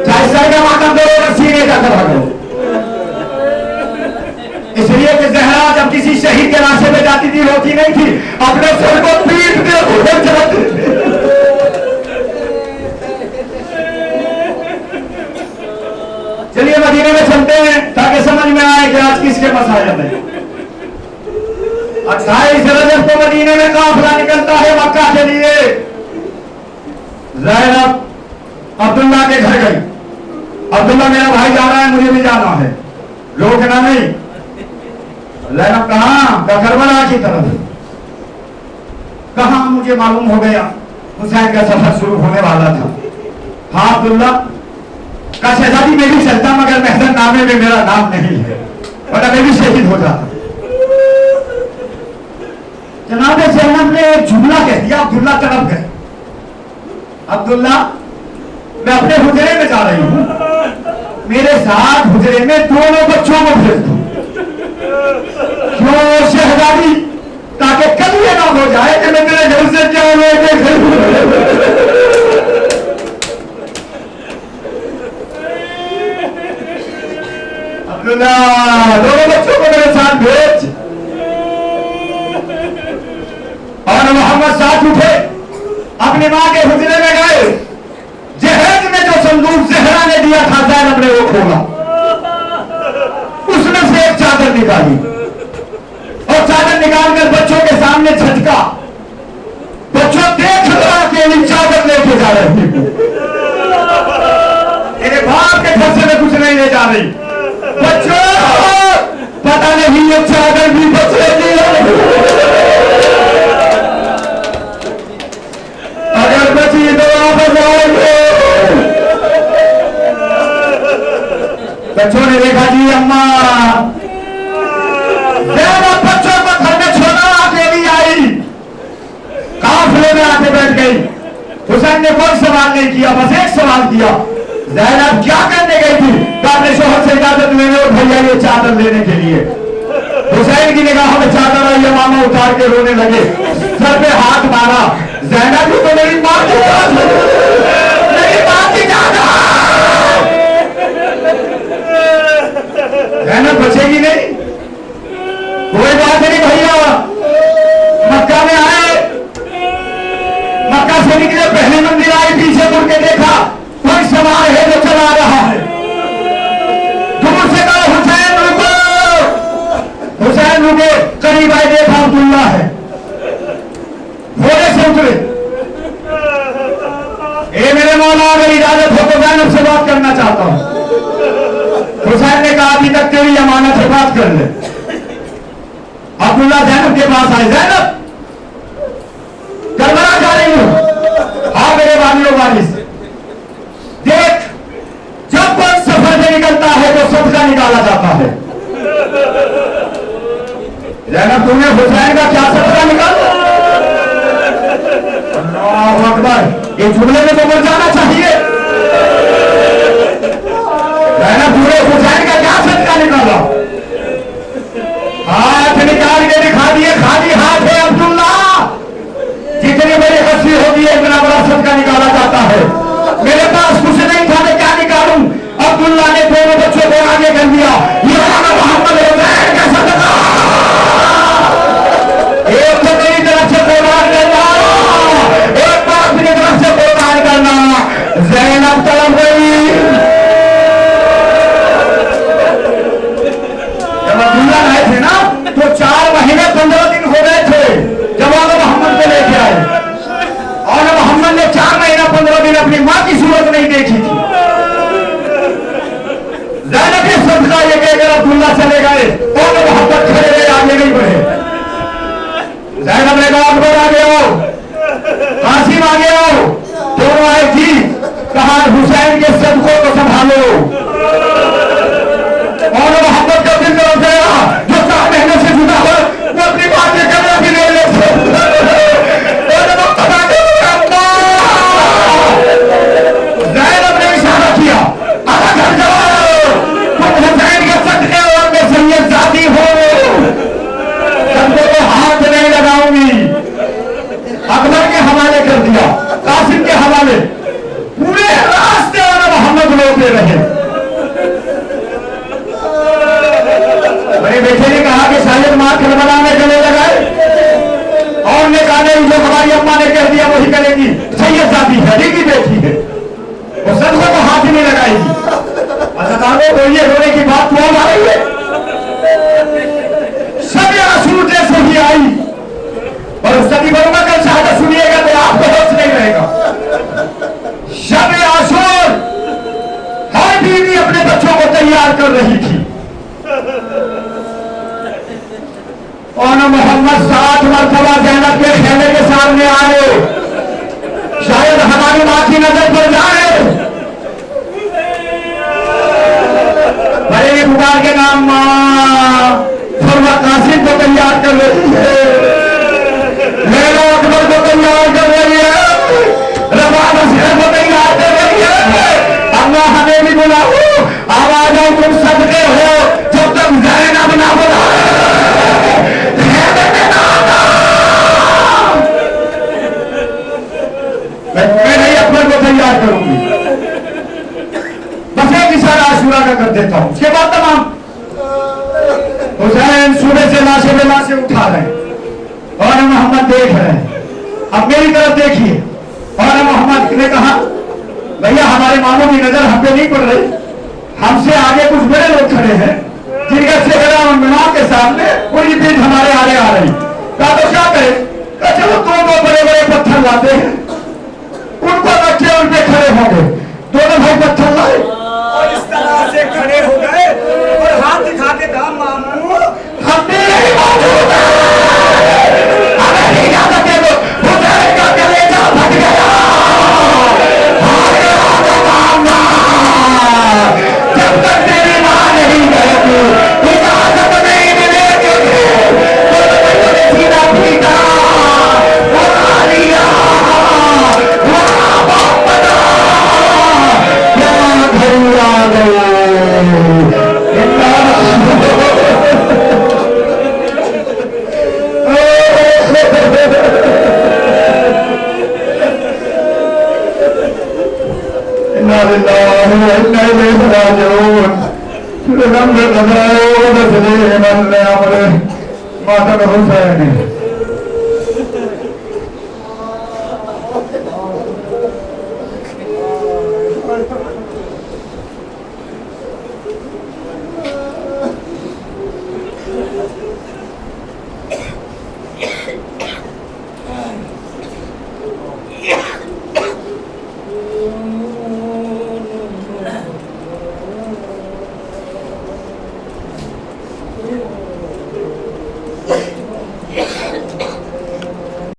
चाहे सर का मातम करो या सीने का करा करो। इसलिए कि ज़हरा जब किसी शहीद के रास्ते में जाती थी रोती नहीं थी, अपने सर को पीट के ऊपर चढ़ाती थी। चलिए मदीने में चलते हैं ताकि समझ में आए कि आज किसके मसाइल हैं। 28 रजब को मदीने में काफिला निकलता है मक्का के लिए। ज़ैनब अब्दुल्ला के घर गई, अब्दुल्ला मेरा भाई जा रहा है, मुझे भी जाना है, रोकना नहीं। ज़ैनब कहाँ? करबला की तरफ। कहाँ? मुझे मालूम हो गया हुसैन का सफर शुरू होने वाला था। हाँ अब्दुल्ला का शहजादी में भी चलता, मगर महजन नामे में मेरा नाम नहीं है, वरना मैं भी शहीद हो जाता। जनाब ज़ैनब ने एक जुमला कह दिया, अब्दुल्ला तड़प गए। अब्दुल्ला मैं अपने हुजरे में जा रही हूं, मेरे साथ हुजरे में दोनों बच्चों को भेज दो। क्यों शहजादी? ताकि कल ये ना हो जाए कि मैं तेरे घर से क्या लेके अब्दुल्ला दोनों बच्चों को मेरे साथ भेज। और मोहम्मद साथ उठे, अपनी मां के हुजरे में गए। जहेज में जो संदूक ज़हरा ने दिया था, ज़ैनब ने वो खोला, उसमें से एक चादर निकाली और चादर निकालकर बच्चों के सामने झटका। बच्चों देख रहा कि ये चादर लेके जा रही है, तेरे बाप के घर से मैं कुछ नहीं ले जा रही। बच्चों पता नहीं ये चादर भी बचेगी, अगर बची तो वापस आएंगे। बच्चों ने देखा जी अम्मा, ज़ैनब बच्चों को घर में छोड़ा, अकेली आई, काफिले में आके बैठ गई। हुसैन ने कोई सवाल नहीं किया, बस एक सवाल किया, ज़ैनब क्या करने गई थी? अपने शोहर से इजाजत लेने और भैया ये चादर लेने के लिए। हुसैन की निगाहों में चादर आई, यमामा उतार के रोने लगे, सर पे हाथ मारा। ज़ैनब तो मेरी मां की जान, मेरी मां की जान, ज़ैनब बचेगी नहीं, कोई बात नहीं भैया। मक्का में आए, मक्का से निकले, पहली मंदिर आई, पीछे मुड़ के देखा कोई सवार है जो चला रहा है। दूर से कहा हुसैन रुको। हुसैन रुके, करीब आए, देखा अब्दुल्ला है, घोड़े से उतरे। ए मेरे मौला, अगर इजाजत हो तो ज़ैनब से बात करना चाहता हूं। हुसैन ने कहा अभी तक तेरी अमानत है, बात कर ले। अब्दुल्ला ज़ैनब के पास आए, ज़ैनब करबला जा रही हूं। हाँ मेरे वालियों वारिस, देख जब कोई सफर से निकलता है तो सदका निकाला जाता है। ज़ैनब तुमने हुसैन का क्या सदका निकाला? अल्लाहु अकबर, ये जुमले में तो मर जाना चाहिए। ज़ैनब पूरे हुसैन का क्या सदका निकाला? हाथ निकाल के दिखा दिए, खाली हाथ है अब्दुल्ला। जितनी बड़ी हस्ती होती है इतना बड़ा सदका निकाला जाता है। मेरे पास कुछ नहीं था, मैं क्या निकालूं? अब्दुल्ला ने दोनों बच्चों को आगे कर दिया, ये मोहम्मद हुसैन का सदका। एक तो मेरी तरफ से कुर्बान करना, एक बार अपनी तरफ से कुर्बान करना। ज़ैनब तड़प गई। जब अब्दुल्ला आए थे ना तो 4 महीने 15 दिन हो गए थे जब वो मोहम्मद को लेके आए, और मोहम्मद ने 4 महीना 15 दिन अपनी मां की सूरत नहीं देखी थी। ज़ैनब के सदका ये कहकर अब्दुल्ला चले गए और मोहम्मद खड़े रहे, आगे नहीं बढ़े। ज़ैनब ने कहा अकबर आगे आओ, कासिम आगे आओ, दोनों आए थी, कहा हुसैन के सदकों को संभालो। और मोहम्मद का दिल तरफ गया, जो 4 महीने से जुड़ा हो, वो अपनी बात के कमरा भी नहीं ले सकता। ज़ैनब ने इशारा किया, आधा घर जाओ, तुम हुसैन के सदके और मैं सैयद जाती हो, सदकों को हाथ नहीं लगाऊंगी। अकबर के हवाले कर दिया, कासिम के हवाले, पूरे रास्ते और मोहम्मद रोते रहे। मेरे बेटे ने कहा कि शायद मां करबला में गले लगाए, और ने कहा नहीं, जो हमारी अम्मा ने कह दिया वही करेगी, सैयद जाती है, अली की बेटी है, वो सदकों को हाथ ही नहीं लगाएगी। अच्छा तो ये रोने की बात तो आ रही है, सब आंसू जैसे ही आई, और सभी बोलूंगा कल शहादत सुनिएगा तो आपको होश नहीं रहेगा। शब आशूर हर बीवी इंतजार कर रही थी। और मोहम्मद 7 मरतबा ज़ैनब के खेमे के सामने आए, शायद हमारी माँ की नजर पर जाए। बड़े पुकार के नाम माँ फरमा कासिम को तैयार कर रही है, लैला अकबर को तैयार कर रही है, रबाब हसैन को तैयार कर रही है। अल्लाह हमें भी बुलाओ, आवाज आओ, तुम सदके हो जब तक ज़ैनब ना बुलाए। मैं नहीं अकबर को तैयार करूंगी, बस एक इशारा आशूरा का कर देता हूं, उसके बाद तमाम। हुसैन सुबह से लाशें पे लाशें उठा रहे हैं और मोहम्मद देख रहे हैं। अब मेरी तरफ देखिए। और मोहम्मद ने कहा भैया हमारे मामों की नजर हम पे नहीं पड़ रही, हमसे आगे कुछ बड़े लोग खड़े हैं जिनका चेहरा और मीनार के सामने पूरी पीठ हमारे आगे आ रही। कहा तो क्या करे? चलो दो बड़े बड़े पत्थर लाते हैं, उनको रखे उन पे खड़े होंगे। दोनों भाई पत्थर लाए और इस तरह से खड़े हो गए और हाथ दिखा के कहा मामू हम भी यही मौजूद है, हमें नहीं जा सके तो हुसैन का कलेजा फट गया। जब तक तेरी मां नहीं गई इजाजत नहीं मिलेगी, तो सीधा पीटा उड़ा लिया, घर आ गए। माता हुसैन